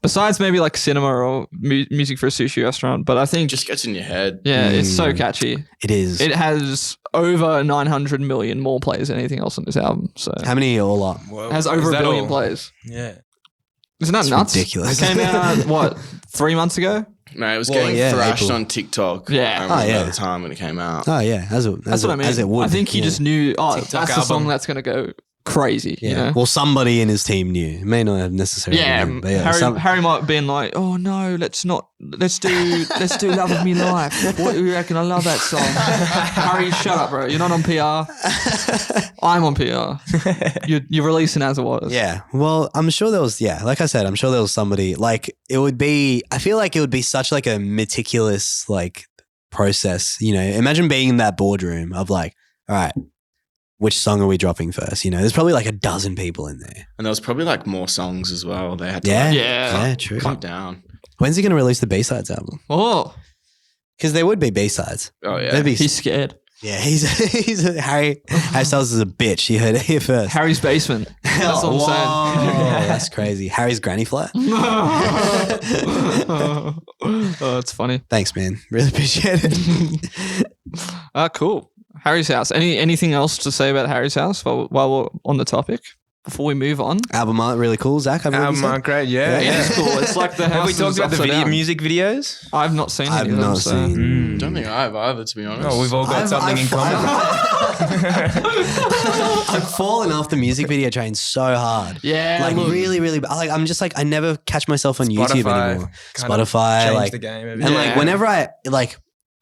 Besides maybe like Cinema or Music for a Sushi Restaurant, but I think Just gets in your head. it's so catchy. It is. It has over 900 million more plays than anything else on this album. So How many all up? Whoa, it has is over a that billion all? plays. Yeah. Isn't that nuts? ridiculous. It came out 3 months ago? No, it was Well, getting yeah, thrashed April. on TikTok. Yeah. I remember yeah. at the time when it came out. Oh yeah, That's what I mean. As it would. I think he just knew. Oh, TikTok that's the song album. that's going to go crazy. Yeah. You know? Well, somebody in his team knew. It may not have necessarily. Yeah, been him, but Harry might have been like, "Oh no, let's do Love of Me Life." What do you reckon? I love that song. Harry, shut up, bro. You're not on PR. I'm on PR. You're releasing as it was. Yeah. Well, I'm sure there was. Yeah, like I said, I'm sure there was somebody. Like it would be. I feel like it would be such like a meticulous like process. You know, imagine being in that boardroom of like, all right, which song are we dropping first? You know, there's probably like a dozen people in there. And there was probably like more songs as well. They had to Yeah. like, Yeah. True. cut down. When's he going to release the B-sides album? Oh, Because there would be B-sides. Oh yeah. There'd be, he's scared. yeah, Harry Styles is a bitch. You heard it here first. Harry's basement. That's what I'm saying. That's crazy. Harry's granny flat. Oh, it's funny. Thanks, man. Really appreciate it. Cool. Harry's house. Anything else to say about Harry's house while we're on the topic? before we move on. Album art really cool, Zach. Album art, great, yeah. It's cool. It's like the house. Have we talked is about the upside down. music videos? I've not seen I've any of them. not so- seen. Don't think I have either, to be honest. Oh, we've all got something in common. I've fallen off the music video train so hard. Yeah, like look. really, really. Like I'm just like I never catch myself on YouTube Spotify anymore. kind of Spotify, changed like the game. and like whenever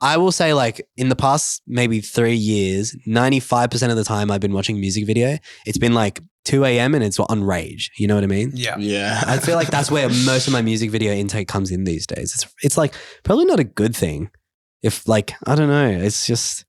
I will say like in the past maybe 3 years, 95% of the time I've been watching music video, it's been like 2 a.m. and it's on Rage. You know what I mean? Yeah. Yeah. I feel like that's where most of my music video intake comes in these days. It's like probably not a good thing. If like, I don't know, it's just,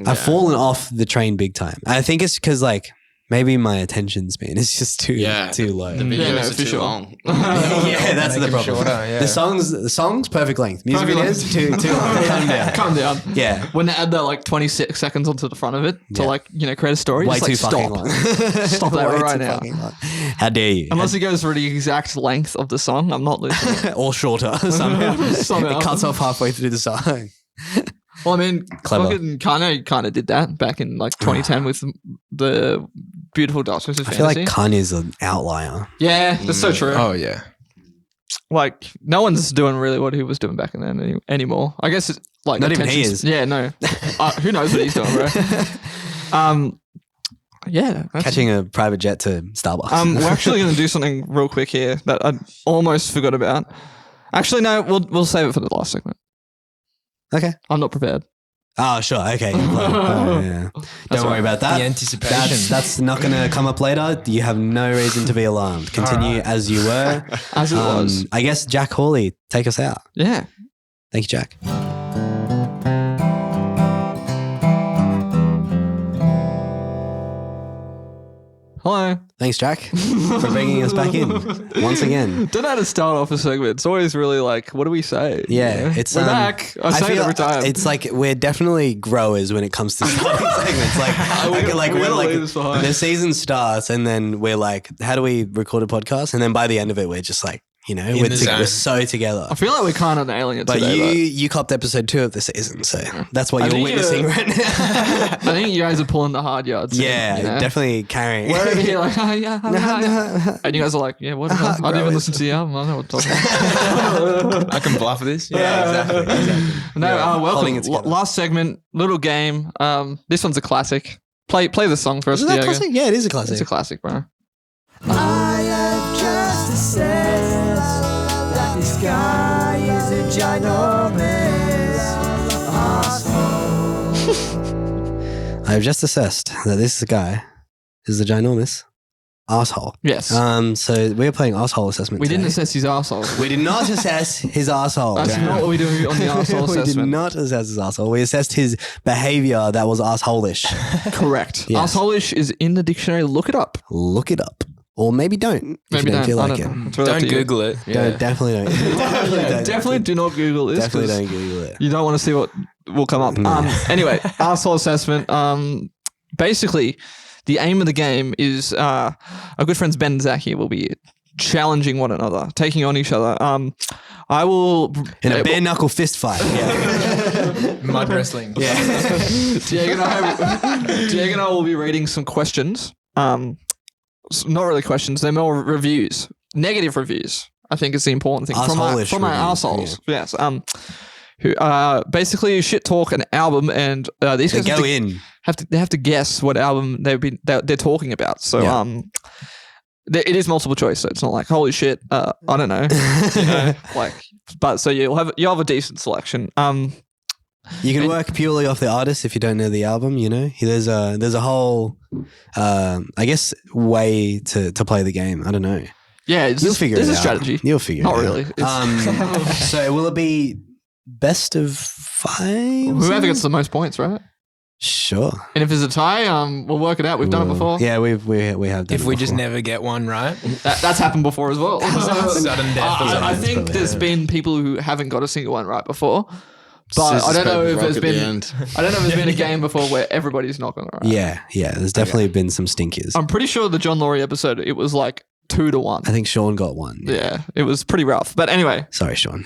I've fallen off the train big time. I think it's because like maybe my attention span is just too low. The videos no, are for too sure. long. Yeah, that's Make the them problem. shorter, yeah. The songs, perfect length. Music Perfect videos, too long. Calm down. Calm down. Yeah. When they add that like 26 seconds onto the front of it to Yeah. like, create a story, Way just like too fucking stop. long. Stop that Way right too now. fucking long. How dare you? Unless it goes for the exact length of the song, I'm not listening. or shorter somehow. Somehow. It cuts off halfway through the song. Well, I mean, Clever. fucking Kanye kind of did that back in like 2010 with the Beautiful Dark Twisted I feel like Fantasy. Kanye's an outlier. Yeah, that's so true. Oh, yeah. Like, no one's doing really what he was doing back in then anymore. I guess it's like Not even he attention's- is. Yeah, no. Who knows what he's doing, bro? Yeah. that's- Catching a private jet to Starbucks. we're actually going to do something real quick here that I almost forgot about. Actually, no, we'll save it for the last segment. Okay. I'm not prepared. Oh, sure. Okay. Oh, yeah. Don't worry about that. The anticipation. That's not going to come up later. You have no reason to be alarmed. Continue as you were. As it was. I guess Jack Hawley, take us out. Yeah. Thank you, Jack. Hello. Thanks, Jack, for bringing us back in once again. Don't know how to start off a segment. It's always really like, what do we say? Yeah, it's we're back. I say it feel every time. It's like we're definitely growers when it comes to starting segments. Like we when gotta like leave this behind. the season starts, and then we're like, how do we record a podcast? And then by the end of it, we're just like, we're the zone. so together. I feel like we're kind of nailing it But today. you copped episode 2 of the season, so that's what I you're think witnessing right now. I think you guys are pulling the hard yards. Yeah, definitely carrying. We're over here like, oh, yeah. And you guys are like, yeah, what? I didn't even listen to the album. I don't know what I'm talking about. I can bluff this. Yeah, exactly. No, Holding welcome. it together. Last segment, little game. This one's a classic. Play the song for us, Isn't that Diego. classic? Yeah, it is a classic. It's a classic, bro. I have just assessed that this guy is a ginormous asshole. I've just assessed that this guy is a ginormous asshole. Yes. So we're playing asshole assessment. we didn't today. assess his asshole. We did not assess his asshole. That's Dan. not what we do on the asshole We did assessment. not assess his asshole. We assessed his behavior that was assholish. Correct. Yes. Assholish is in the dictionary. Look it up. Look it up. Or maybe don't. If Maybe you don't feel I like don't it. know. It's really up Don't to you. Google it. Don't, definitely don't. Definitely do not Google this. Definitely 'cause don't Google it. You don't want to see what will come up. No. Anyway, asshole assessment. Basically, the aim of the game is our good friends Ben and Zach here will be challenging one another, taking on each other. I will In a bare knuckle fist fight. Mud wrestling. Diego and I will be reading some questions. Not really questions; they're more reviews, negative reviews. I think is the important thing from our Arseholeish assholes. reviews, Yes. Who basically shit talk an album, and these So guys go in. they have to guess what album they're talking about. So Yeah. it is multiple choice, so it's not like holy shit. I don't know, but so you'll have a decent selection. You can work purely off the artist if you don't know the album. There's a whole, I guess, way to play the game. I don't know. Yeah, You'll figure it out. There's a strategy. You'll figure Not it really. out. So will it be best of 5? Whoever gets the most points, right? Sure. And if there's a tie, we'll work it out. We've done it before. Yeah, we have done If it we just before. never get one right, That's happened before as well. sudden death. I That's think probably there's right. been people who haven't got a single one right before. But I don't know if there's been a game before where everybody's not going right. Yeah. There's definitely been some stinkers. I'm pretty sure the John Laurie episode, it was like 2-1. I think Sean got one. Yeah, it was pretty rough. But anyway, Sorry, Sean.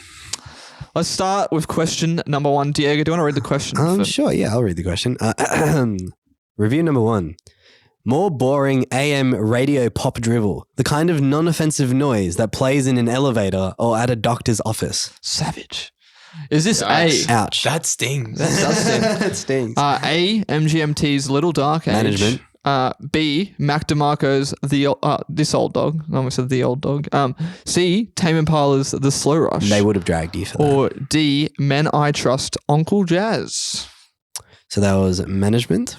let's start with question number 1. Diego, do you want to read the question? Sure. Yeah, I'll read the question. Review number 1. More boring AM radio pop drivel. The kind of non-offensive noise that plays in an elevator or at a doctor's office. Savage. Is this Yikes. A? Ouch. That stings. That does sting. That stings. A, MGMT's Little Dark Age. Management. B, Mac DeMarco's This Old Dog. I almost said The Old Dog. C, Tame Impala's The Slow Rush. They would have dragged you for that. Or D, Men I Trust, Uncle Jazz. So that was management,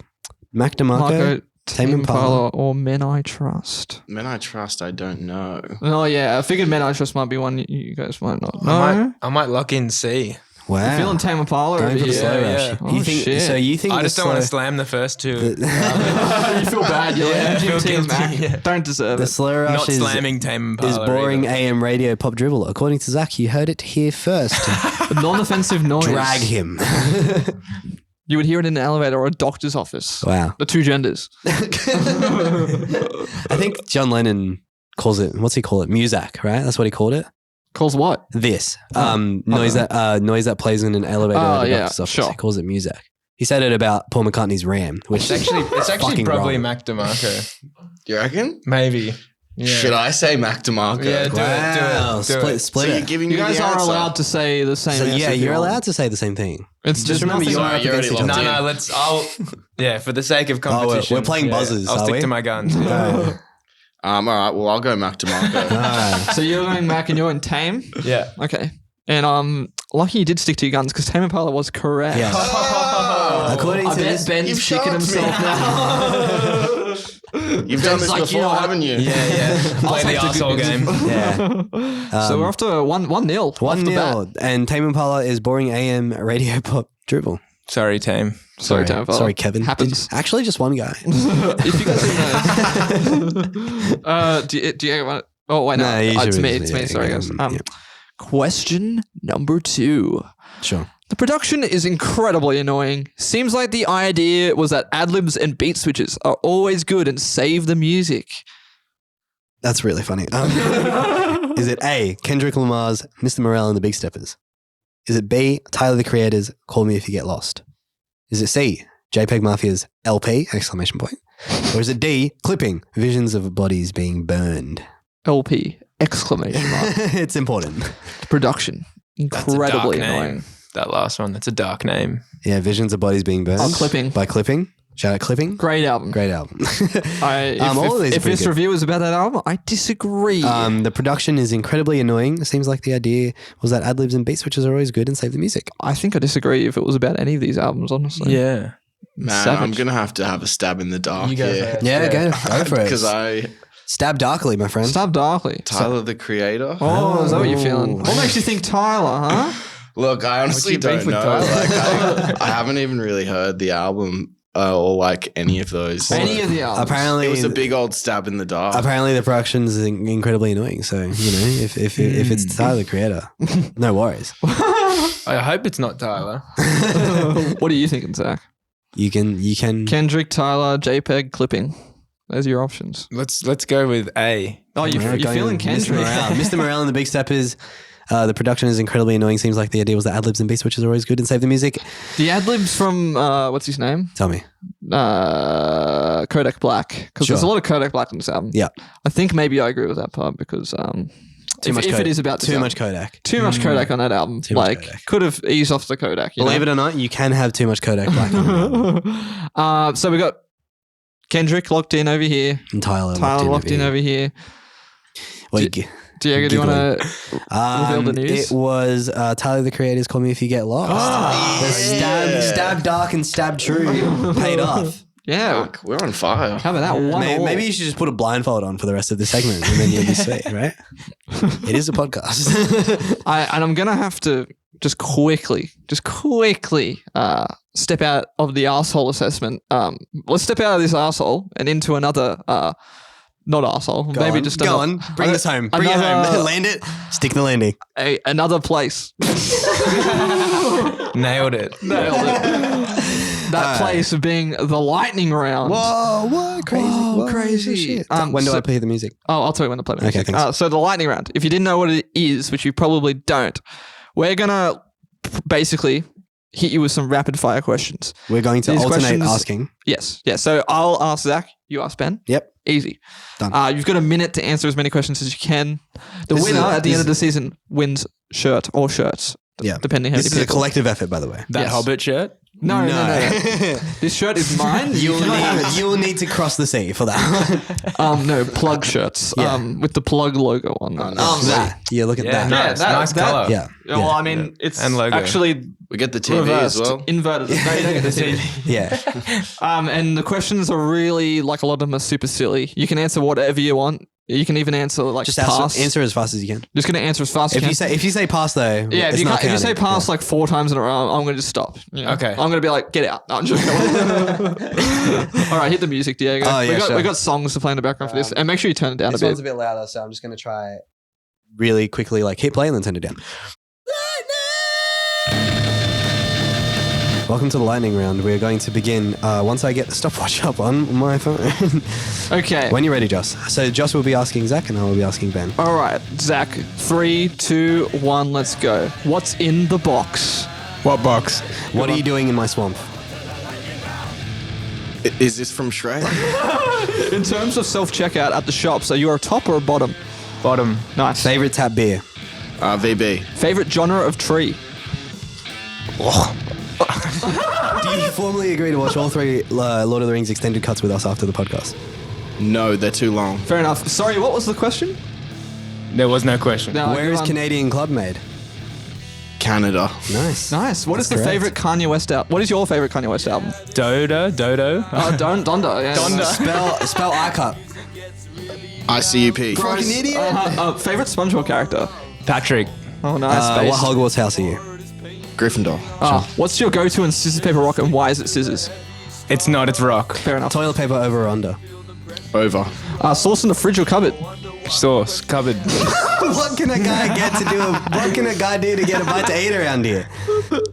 Mac DeMarco, Marco, Tame Tame Impala. Impala, or Men I Trust. Men I Trust, I don't know. Oh yeah, I figured Men I Trust might be one you guys might not know. I might lock in C. Wow. You feeling Tame Impala? Going over for the here? slow Yeah, rush. yeah. Oh, You think, shit. so you think I the just don't want to slow- slam the first two. You feel bad. You're Yeah, I like, feel MGMT and Mac guilty, yeah. don't deserve the it. slow rush Not is, slamming Tame Impala. is boring either. AM radio pop drivel. According to Zach, you heard it here first. Non-offensive noise. Drag him. You would hear it in an elevator or a doctor's office. Wow. The two genders. I think John Lennon calls it, what's he call it? Muzak, right? That's what he called it. Calls what? This noise that plays in an elevator Oh, at a yeah, doctor's office. sure. He calls it Muzak. He said it about Paul McCartney's Ram, which It's actually fucking probably wrong. Mac DeMarco. You reckon? Maybe. Yeah. Should I say Mac DeMarco? Yeah, do Wow, it. Do split, it. split So it. you're giving You me guys the are answer. allowed to say the same So answer. yeah, if you you're want. allowed to say the same thing. It's Just remember, nothing- you're Sorry, up you against already each locked other. in. For the sake of Oh, we're competition. playing buzzers, I'll are stick we? to my guns. Alright. All right, well, I'll go Mac DeMarco. Alright. So you're going Mac and you're in Tame? Yeah. Okay. And lucky you did stick to your guns because Tame Impala was correct. Yes. According I to bet this, Ben's You've kicking shocked me. himself now. You've done this like, before, you know what? haven't you? Yeah. Play the take the arsehole good game. yeah, So we're off to 1-0. 1-0, and Tame Impala is boring AM radio pop dribble. Sorry, Tame. Sorry, Tame Impala. Sorry, Kevin. Happens. Actually, just one guy. If you guys didn't know. Do you want? Oh wait, no. No, you It's should me. read It's it, me. yeah, Sorry, yeah, guys. yeah. Question number 2. Sure. The production is incredibly annoying. Seems like the idea was that ad-libs and beat switches are always good and save the music. That's really funny. Is it A, Kendrick Lamar's Mr. Morale and the Big Steppers? Is it B, Tyler the Creator's Call Me If You Get Lost? Is it C, JPEG Mafia's LP, exclamation point? Or is it D, Clipping, Visions of Bodies Being Burned? LP, exclamation mark. It's important. Production, That's a dark incredibly name. annoying. That last one. That's a dark name. Yeah, Visions of Bodies Being Burned. Oh, Clipping. By Clipping. Shout out Clipping. Great album. Great album. If all of these are if pretty this good. review is about that album, I disagree. The production is incredibly annoying. It seems like the idea was that ad-libs and beat switches are always good and save the music. I think I disagree if it was about any of these albums, honestly. Yeah. Man, Savage. I'm going to have a stab in the dark You go here. first. Yeah, go for it. Because Stab darkly, my friend. Stab darkly. Tyler the Creator. Oh, is that what you're feeling? What makes you think Tyler, huh? Look, I honestly your beef don't with know. Tyler? Like, I haven't even really heard the album or like any of those. Any of the albums. Apparently, It was a big old stab in the dark. apparently the production is incredibly annoying. So you know, if it's Tyler the Creator, no worries. I hope it's not Tyler. What are you thinking, Zach? You can. Kendrick, Tyler, JPEG, Clipping. Those are your options. Let's go with A. Oh, you're Going feeling with Kendrick. Mr. Morale. Mr. Morale and the Big Steppers. The production is incredibly annoying. Seems like the idea was that ad-libs and beat switches are always good and save the music. The ad-libs from, what's his name? Tell me. Kodak Black. Because there's a Sure. lot of Kodak Black in this album. Yeah. I think maybe I agree with that part because if it is about this too album. much Kodak. Too much Kodak on that album. Too much Like, Kodak. could have eased off the Kodak. Believe it or not, you can have too much Kodak Black on the album. So we got Kendrick locked in over here. And Tyler locked in over here. Wait, Diego, do you want to reveal the news? It was Tyler the Creator's Call Me If You Get Lost. The stab dark and stab true paid off. Yeah. Fuck, we're on fire. How about that? Maybe you should just put a blindfold on for the rest of the segment and then you'll be sweet, right? It is a podcast. And I'm going to have to just quickly step out of the arsehole assessment. Let's step out of this arsehole and into another, not arsehole. Maybe just go on. Bring this home. Bring it home. Land it. Stick the landing. Another place. Nailed it. That place of being the lightning round. Whoa, what? Crazy. Whoa, crazy. Shit. When do I play the music? Oh, I'll tell you when to play the music. thanks. So the lightning round. If you didn't know what it is, which you probably don't, we're gonna basically hit you with some rapid fire questions. We're going to These alternate questions- asking. Yes. Yeah. So I'll ask Zach. You ask Ben? Yep. Easy. Done. You've got a minute to answer as many questions as you can. The winner at the end of the season wins shirt or shirts. Yeah. Depending how many This is a people. collective effort, by the way. That Yes. Hobbit shirt? No. This shirt is mine. You'll need to cross the sea for that. No, plug shirts. Yeah. With the plug logo on them. That. Yeah, look at that. Nice colour. Yeah. Well, I mean, it's And logo. actually We get the TV reversed, as well. inverted. No, you don't get the TV. Yeah. And the questions are really, like, a lot of them are super silly. You can answer whatever you want. You can even answer, like, Just pass. answer as fast as you can. Just going to answer as fast as you can. If you say pass though, Yeah, it's if not you say counting. pass like 4 times in a row, I'm going to just stop. You know? Okay. I'm going to be like, get out. No, I'm just All right, hit the music, Diego. Oh, yeah, we got songs to play in the background for this. And make sure you turn it down This a one's bit. a bit louder, so I'm just going to try really quickly, like hit play and then turn it down. Welcome to the lightning round. We're going to begin once I get the stopwatch up on my phone. Okay. When you're ready, Joss. So Joss will be asking Zach and I will be asking Ben. All right, Zach. 3, 2, 1, let's go. What's in the box? What box? What are you doing in my swamp? Is this from Shrek? In terms of self-checkout at the shops, are you a top or a bottom? Bottom. Nice. Favorite tap beer? VB. Favorite genre of tree? Do you formally agree to watch all 3 Lord of the Rings extended cuts with us after the podcast? No, they're too long. Fair enough. Sorry, what was the question? There was no question. No, Where is go on. Canadian Club made? Canada. Nice. Nice. What is the That's favorite Kanye West album? What is your favorite Kanye West album? Dodo. Oh, Donda. Yeah. Spell ICUP. ICUP. Fucking idiot. Favorite SpongeBob character? Patrick. Oh, nice. What Hogwarts house are you? Gryffindor. What's your go-to in scissors, paper, rock, and why is it scissors? It's not, it's rock. Fair enough. Toilet paper over or under? Over. Sauce in the fridge or cupboard? Sauce. Cupboard. What can a guy What can a guy do to get a bite to eat around here?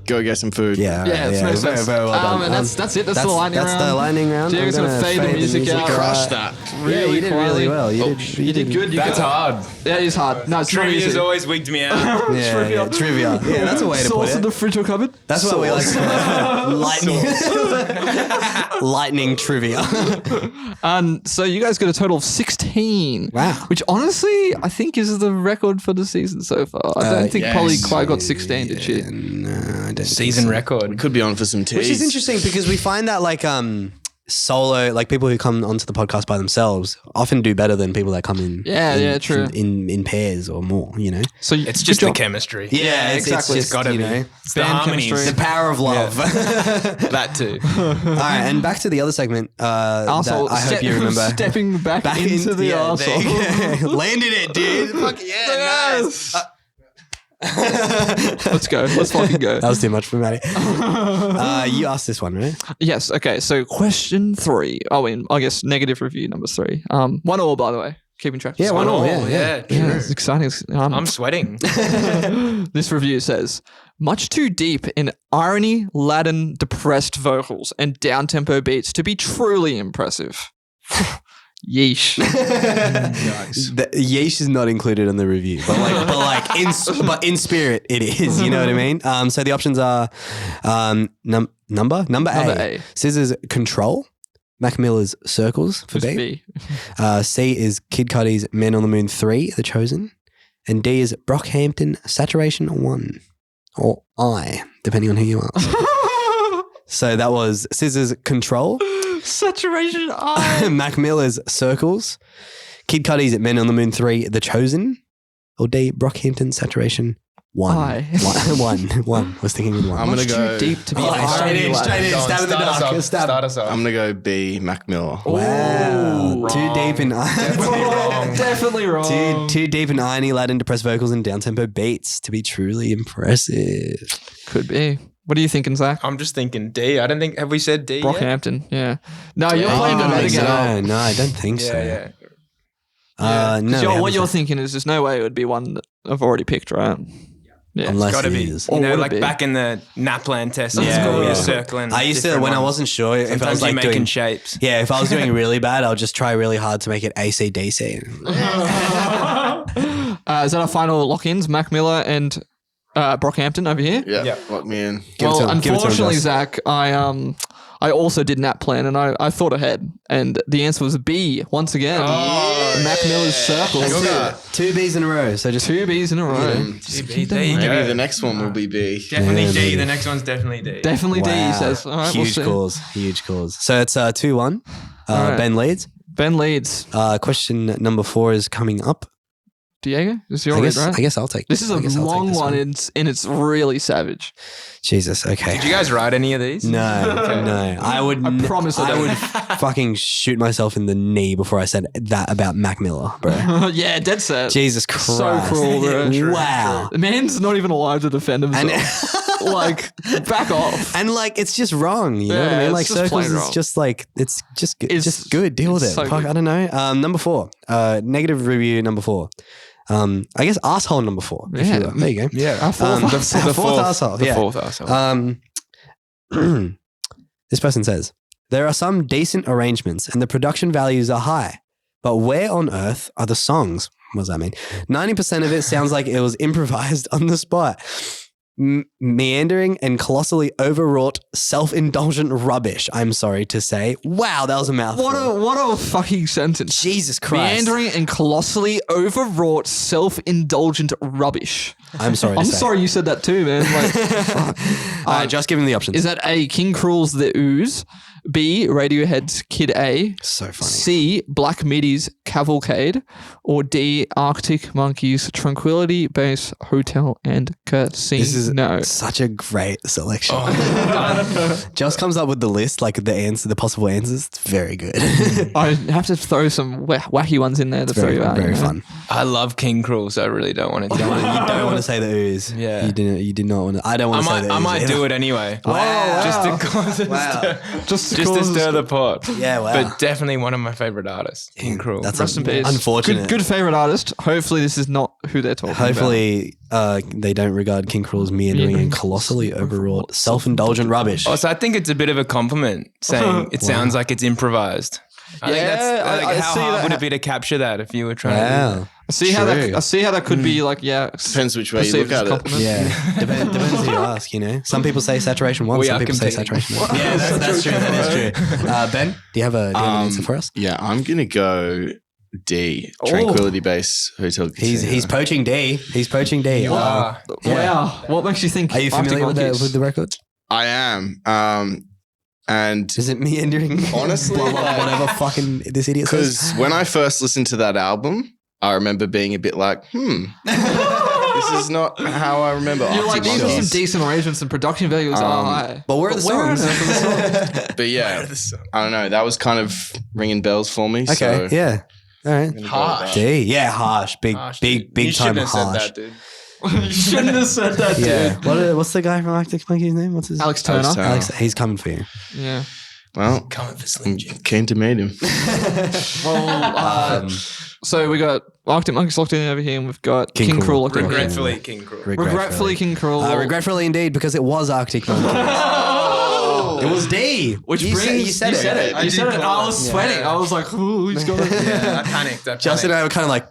Go get some food. Yeah, Yeah, it's very, very, very well done. And that's it. That's the lightning round. That's the lightning round. Diego's I'm gonna fade the music out. Crush that. Yeah, you did really well. You did good. That's hard. Yeah, it's hard. No, it's not Trivia's easy. always wigged me out. Yeah, trivia. Yeah, that's a way to put Sauce in it. the fridge or cupboard? That's what we like to call it. Lightning trivia. And so you guys got a total of 16. Wow. Which honestly, I think is the record for the season so far. I don't think yes. Polly quite got 16, did she? No, I don't. Season record. Could be on for some tea. Which is interesting because we find that like solo, like people who come onto the podcast by themselves often do better than people that come in. Yeah, true. In pairs or more, you know. So It's just the chemistry. Yeah, exactly. It's just, Gotta you be. know, It's the Band harmonies. chemistry. the power of love. That too. All right, and back to the other segment. Arsehole. I hope you remember. Stepping back into the yeah, arsehole. there you go. Landed it, dude. Fuck yeah, nice. Let's go. Let's fucking go. That was too much for Matty. You asked this one, right? Yes. Okay. So question 3. Oh, I guess negative review number 3. 1-1, by the way. Keeping track. Yeah, 1-1. Yeah. True. Yeah, it's exciting. I'm sweating. This review says, much too deep in irony, Latin, depressed vocals, and down-tempo beats to be truly impressive. Yeesh. The yeesh is not included in the review, but in spirit it is. You know what I mean? So the options are number A. A. Scissors Control. Mac Miller's Circles for Just B. B. C is Kid Cudi's Men on the Moon 3, The Chosen. And D is Brockhampton Saturation 1. Or I, depending on who you ask. So that was Scissors Control. Saturation I. Mac Miller's Circles, Kid Cudi's Men on the Moon 3, The Chosen, or D, Brockhampton Saturation 1. I. One. Was thinking with 1. I'm gonna Much go. too deep to be straight in, Go on, stab in the start us dark. off. Stab. Start us off. I'm gonna go B. Mac Miller. Wow. Ooh, Too wrong. deep in Definitely wrong. too deep in irony, Latin depressed vocals, and down-tempo beats to be truly impressive. Could be. What are you thinking, Zach? I'm just thinking D. I don't think, have we said D yet? Brockhampton, yeah. No, you're Yeah. playing the Oh, meta no. game. No, I don't think so. Yeah. No, we What haven't you're said- thinking is there's no way it would be one that I've already picked, right? Yeah. Unless Gotta it be. is. You Or know, would it like be? back in the NAPLAN test at Yeah, school, yeah. you're circling. I used to, different when I ones. wasn't sure if I Sometimes was you're like making doing shapes. Yeah, if I was doing really bad, I'll just try really hard to make it AC/DC. Is that our final lock-ins? Mac Miller and Brockhampton over here? Yeah. Yeah. Lock me in. Give it Well, to him, unfortunately, Joss. Zach, I also did NAP plan and I thought ahead And the answer was B once again. Mac Miller's Circles. Two B's in a row. So just 2 B's in a row. There you Maybe go. the next one will be B. Definitely Yeah, D. maybe. The next one's definitely D. Definitely D, he Wow. says. All right, we'll Huge see. calls. Huge calls. So it's 2-1. right. Ben leads. Ben leads. Question number 4 is coming up. Diego, this is your I lead, guess, right? I guess I'll take This is a I guess I'll take long this one, and it's really savage. Jesus. Okay. Did you guys write any of these? No, no. I would. I promise I I don't. would fucking shoot myself in the knee before I said that about Mac Miller, bro. Yeah, dead set. Jesus Christ. So cruel, bro. Wow. The man's not even alive to defend himself. And, Like, back off. and like, it's just wrong. You know what I Yeah, mean? it's Like, just Circles plain is wrong. just like, it's just good. It's- Just good. Deal with it. it's so Fuck, good. I don't know. Number 4. Negative review number 4. I guess asshole number 4. if Yeah. you will. There you go. Yeah. Our fourth- The fourth asshole. The Yeah. fourth asshole. This person says, there are some decent arrangements and the production values are high, but where on earth are the songs? What does that mean? 90% of it sounds like it was improvised on the spot. Meandering and colossally overwrought, self-indulgent rubbish, I'm sorry to say. Wow, that was a mouthful. What a fucking sentence. Jesus Christ. Meandering and colossally overwrought, self-indulgent rubbish. I'm sorry to I'm say. sorry you said that too, man. Like, fuck. All right, just give him the options. Is that A, King Cruel's The Ooze, B, Radiohead's Kid A, So funny. C, Black Midi's Cavalcade, or D, Arctic Monkeys' Tranquility Base Hotel and Casino? This is such a great selection. Oh. Just comes up with the list, like the answer, the possible answers. It's very good. I have to throw some wacky ones in there to throw very you out. very you know? fun. I love King Cruel, so I really don't want to do You it. don't want to say the ooze. Yeah. You did not want to. I don't want to say the ooze. I might either. do it anyway. Wow. Just to cause Wow. Just just to stir the pot. Yeah, wow. But definitely one of my favorite artists, King Cruel. That's Rest in peace. unfortunate. Good favorite artist. Hopefully this is not who they're talking Hopefully, they don't regard King Cruel as meandering and colossally overwrought, self-indulgent rubbish. Also, I think it's a bit of a compliment saying it sounds like it's improvised. I think Yeah, that's, I how see hard that. would it be to capture that if you were trying to do Wow. that? I see how that could be like, yeah. Depends which way you perceived look as at a it. compliment. Yeah, depends who you ask. You know, some people say saturation 1, We some are people say competing. saturation 2. Yeah, that's true. That is true. Ben, do you have an answer for us? Yeah, I'm gonna go D. Tranquility Base Hotel. He's poaching D. He's poaching D. Ah, Wow. What makes you think? Are you familiar with Arctic the record? I am. And Is it meandering? Honestly, like- whatever fucking this idiot says. because when I first listened to that album, I remember being a bit like, this is not how I remember. You're like, Arctic these are some Monkeys. decent arrangements and production values are high. But where are the songs? But yeah, I don't know. That was kind of ringing bells for me. Okay, so yeah. All right. I'm gonna go with Harsh. that. D. Yeah, harsh. Big you time shouldn't have harsh. said that, dude. You shouldn't have said that, Yeah. What's the guy from Arctic Monkeys name? What's his Alex Turner. Alex Turner. Alex, he's coming for you. Yeah. Well, Coming for Slim I'm Jimz. keen to meet him. Well, so we got Arctic Monkeys locked in over here, and we've got King King Cruel. Cruel locked in. Regretfully, King Cruel. Regretfully, King Cruel. Regretfully indeed, because it was Arctic Monkeys. It was D. Which you brings said, you said you it. said it. I You did said it. And call I it. was sweating. Yeah. I was like, "Ooh, he's got it." Yeah, I panicked. Justin and I were kind of like,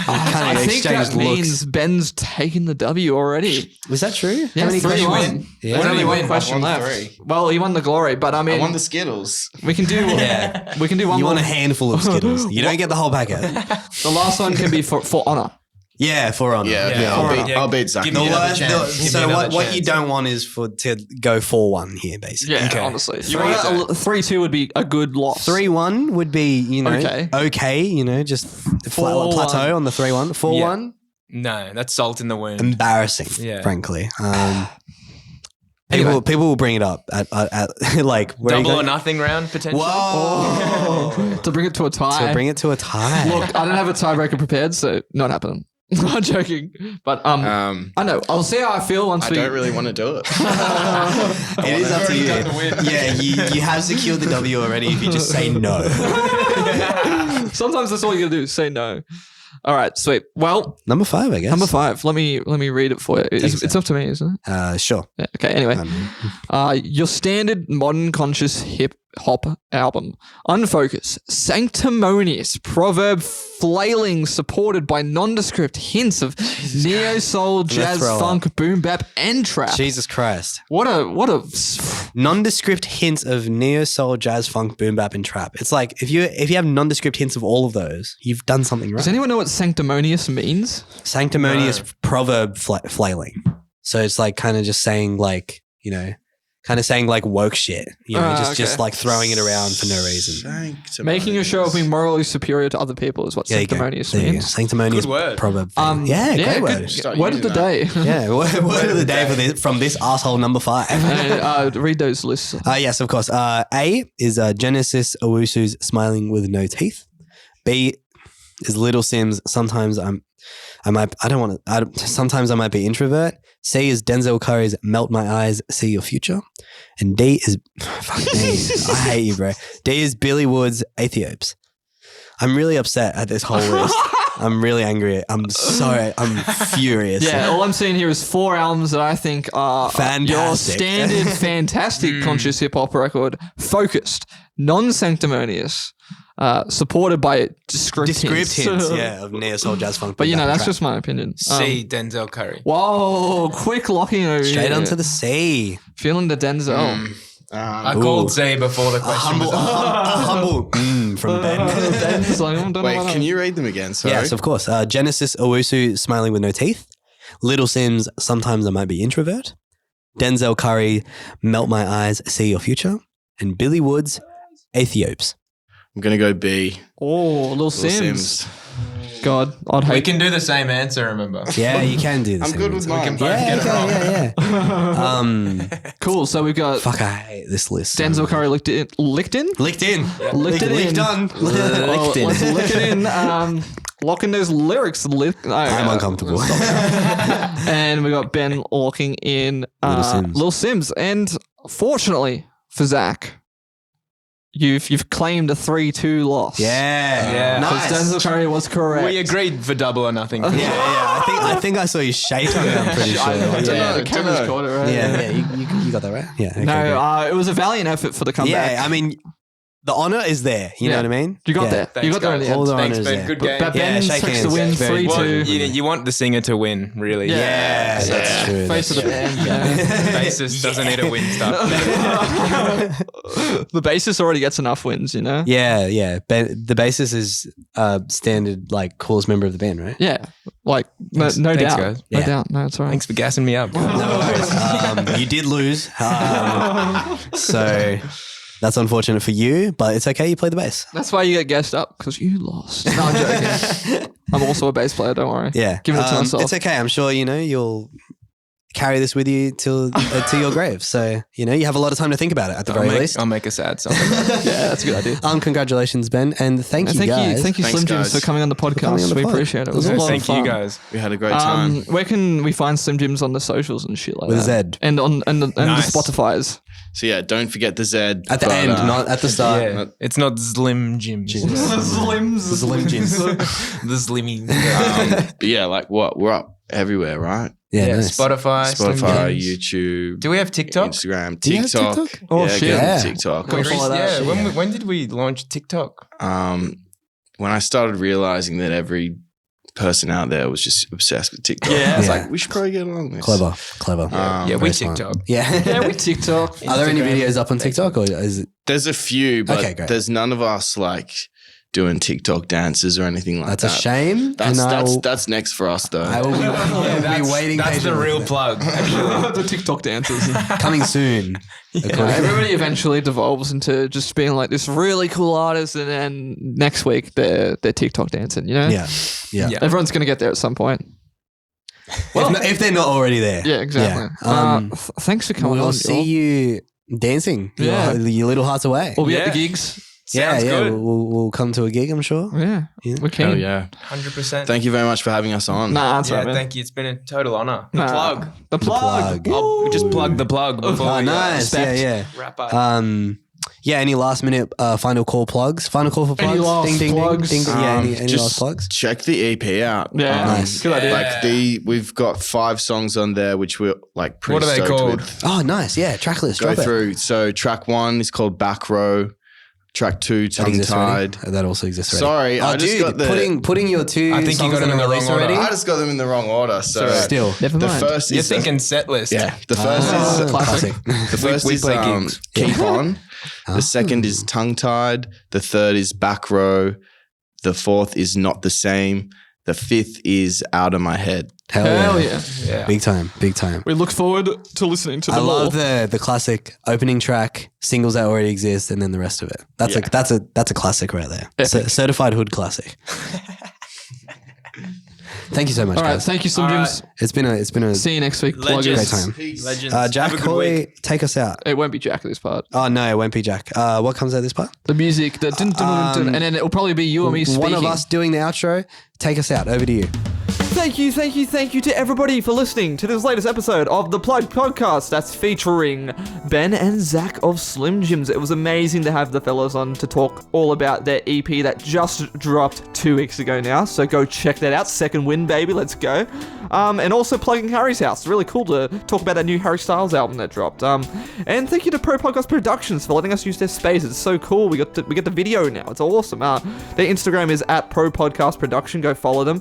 I think that exchanged means Ben's taken the W already. Was that true? Yeah, How many 3-1. questions? Yeah. There's only Win. one question I won left. 3. Well, he won the glory, but I mean, I won the Skittles. we can do. Yeah. We can do one You more. want a handful of Skittles. You don't get the whole packet. The last one can be for honor. Yeah, for honor. Yeah, Yeah, I'll beat Zach. Give The me another worst, chance. Give me so another what you chance. don't want is to go 4-1 here, basically. Yeah, Okay. honestly. You want that? 3-2 would be a good loss. 3-1 would be, okay, just flat 4-1. plateau on the 3-1. 4-1, No, that's salt in the wound. embarrassing, Yeah. frankly. Anyway. People will bring it up at like where are you Double or going? nothing round, potentially. Whoa! To bring it to a tie. To bring it to a tie. Look, I don't have a tiebreaker prepared, so not happening. I'm joking. But I know. I'll see how I feel once I we. don't really want to do it. It is up to you. Yeah, you have secured the W already if you just say no. Sometimes that's all you gotta do. Say no. All right, sweet. Well, Number 5, I guess. number 5. Let me read it for you. It's up to me, isn't it? Sure. Yeah, okay. Anyway, your standard modern conscious hip hop album. Unfocused, sanctimonious, proverb flailing, supported by nondescript hints of neo soul, jazz, throw funk, boom bap, and trap. Jesus Christ. What a Nondescript hints of neo soul, jazz, funk, boom bap, and trap. It's like if you have nondescript hints of all of those, you've done something right. Does anyone know what sanctimonious means? Sanctimonious proverb flailing. So it's like kind of just saying like, kind of saying like woke shit, just like throwing it around for no reason. Making a show of being morally superior to other people is what sanctimonious means. Sanctimonious Good word. proverb. Great word. Word of the day. Yeah, word of the day from this asshole number 5. Read those lists. Yes, of course. A is Genesis Owusu's Smiling with No Teeth. B is Little Sims. Sometimes I might be introvert. C is Denzel Curry's Melt My Eyes, See Your Future. And D is, fuck me, I hate you, bro. D is Billy Woods, Aethiopes. I'm really upset at this whole list. I'm really angry. I'm furious. Yeah, all I'm seeing here is 4 albums that I think are Fantastic. your standard fantastic conscious hip hop record. Focused, non-sanctimonious, supported by descriptive hints, of neo soul, jazz, funk. But that's just my opinion. C, Denzel Curry. Whoa, quick locking over Straight here. onto the C. Feeling the Denzel. I called C before the question was asked. Humble from Ben. Wait, can you read them again? Sorry. Yes, of course. Genesis Owusu, Smiling with No Teeth. Little Sims, Sometimes I Might Be Introvert. Denzel Curry, Melt My Eyes, See Your Future. And Billy Woods, Aethiopes. I'm going to go B. Oh, Little Sims. God, I'd hate. We can do the same answer, remember? Yeah, you can do this. I'm good with mine. We can both get it wrong. Yeah. Cool, so we've got Fuck, I hate this list. Denzel Curry licked in? Licked in. Licked it in. Licked in. Let's lick it in. Locking those lyrics. I'm uncomfortable. And we got Ben locking in Little Sims. And fortunately for Zach, you've claimed a 3-2 loss. Yeah. Because Denzel Curry was correct. We agreed for double or nothing. I think I saw you shake on it. I'm pretty sure. I don't know. The camera's caught it, right? Yeah. You got that right. Yeah. Okay, No, it was a valiant effort for the comeback. Yeah, I mean, the honor is there. You know what I mean? You got there. Thanks, you got there in the guys. end. All the Thanks, honors Ben. there. Good game. But Ben shake takes hands. the win Very 3-2. You want the singer to win, really. Yeah, that's true. Face of the band. Yeah. Bassist doesn't need a win stuff. The bassist already gets enough wins, you know? Yeah. The bassist is standard, like, coolest member of the band, right? Yeah. Like, no Thanks, doubt. guys. No Yeah. doubt. No, it's all right. Thanks for gassing me up. No worries. You did lose. So that's unfortunate for you, but it's okay. You play the bass. That's why you get gassed up, because you lost. No, I'm joking. I'm also a bass player, don't worry. Yeah. Give it to myself. It's okay. I'm sure, you'll carry this with you till to your grave. So, you have a lot of time to think about it at the very least. I'll make a sad song. Yeah, that's a good idea. Congratulations, Ben. And thank you guys. Thank you, Thanks, Slim Jimz, guys. for coming on the podcast. We appreciate it. It was a lot Thank of fun. you guys. We had a great time. Where can we find Slim Jimz on the socials and shit like With a that? Z. And on the Nice. Spotify's. So yeah, don't forget the Z. At the end, not at the start. Yeah. It's not Slim Jimz. Slims. Slim Jimz. The Slimmy. But yeah, like what? We're up everywhere, right? Yeah, Yeah, nice. Slim Spotify, Jimz. YouTube, Do we have TikTok? Instagram, Do you have TikTok. TikTok? Oh, yeah, shit. get on Yeah. TikTok. Go follow that. Yeah. When did we launch TikTok? When I started realizing that every person out there was just obsessed with TikTok, Yeah. I was Yeah. like, we should probably get along this. Clever. Yeah, we very smart. TikTok. Yeah. Yeah, we TikTok. Are there any Instagram. videos up on TikTok, or is it? There's a few, but Okay, great. there's none of us like doing TikTok dances or anything like That's that. a shame. That's next for us though. I will be waiting. That's the patiently. real plug. The TikTok dancers. Coming soon. Everybody eventually devolves into just being like this really cool artist, and then next week they're TikTok dancing. You know? Yeah. Yeah. Everyone's gonna get there at some point. If they're not already there. Yeah, exactly. Yeah. Thanks for coming We'll on. see you dancing. Yeah. Your little hearts away. We'll be at Yeah. the gigs. Sounds good. We'll come to a gig, I'm sure. Yeah, Yeah. we can. Hell yeah! 100%. Thank you very much for having us on. Nah, that's Yeah, right, man. thank you. It's been a total honor. The Nah. plug. The plug. plug. I'll just plug the plug before Oh, we nice. respect. Yeah. wrap up. Any last minute final call plugs? Final call for plugs? Any last plugs? Ding, ding. Yeah, any Just last plugs? check the EP out. Yeah, Nice. Good idea. Like we've got 5 songs on there, which we're like pretty What are they stoked called? with. Oh, nice. Yeah, track list. Go Drop it. through. So track 1 is called Back Row. Track 2, That Tongue exists already? Tied. That also exists already. Sorry, Oh, I just dude, got the. putting your 2 I think you songs got them on in the release wrong order. I just got them in the wrong order. So Still. Never the mind. first You're is thinking set list. the first is classic. the first we is play gigs. Keep On. The second is Tongue Tied. The third is Back Row. The fourth is Not the Same. The fifth is Out of My Head. Hell yeah. Yeah. Big time. Big time. We look forward to listening to I them all. love the classic opening track, singles that already exist, and then the rest of it. That's that's a classic right there. Certified hood classic. Thank you so much, All right, guys. thank you, Slim All Jimz. It's been a See you next week. Plug Legends. it. great time. Peace. Legends. Jack Have a good Hoy, week. take us out. It won't be Jack at this part. Oh no, it won't be Jack. What comes out this part? The music, the dun, dun, dun, dun, and then it'll probably be you and me speaking. One of us doing the outro. Take us out. Over to you. Thank you to everybody for listening to this latest episode of the Plug Podcast that's featuring Ben and Zach of Slim Jimz. It was amazing to have the fellas on to talk all about their EP that just dropped 2 weeks ago now, so go check that out. Second win, baby, let's go. And also plugging Harry's House. Really cool to talk about that new Harry Styles album that dropped. And thank you to ProPodcast Productions for letting us use their space. It's so cool. We get the video now. It's awesome. Their Instagram is at ProPodcast Production. Go follow them.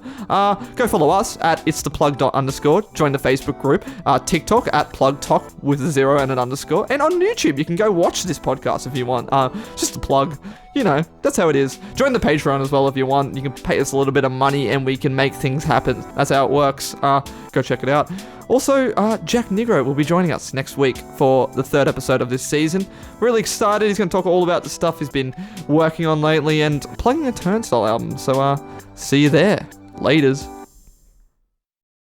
Go follow us at itstheplug._. Join the Facebook group. TikTok at PlugTalk with a 0 and an underscore. And on YouTube, you can go watch this podcast if you want. Just a plug. You know, that's how it is. Join the Patreon as well if you want. You can pay us a little bit of money and we can make things happen. That's how it works. Go check it out. Also, Jack Negro will be joining us next week for the 3rd episode of this season. Really excited. He's going to talk all about the stuff he's been working on lately and plugging a Turnstile album. So, see you there. Laters.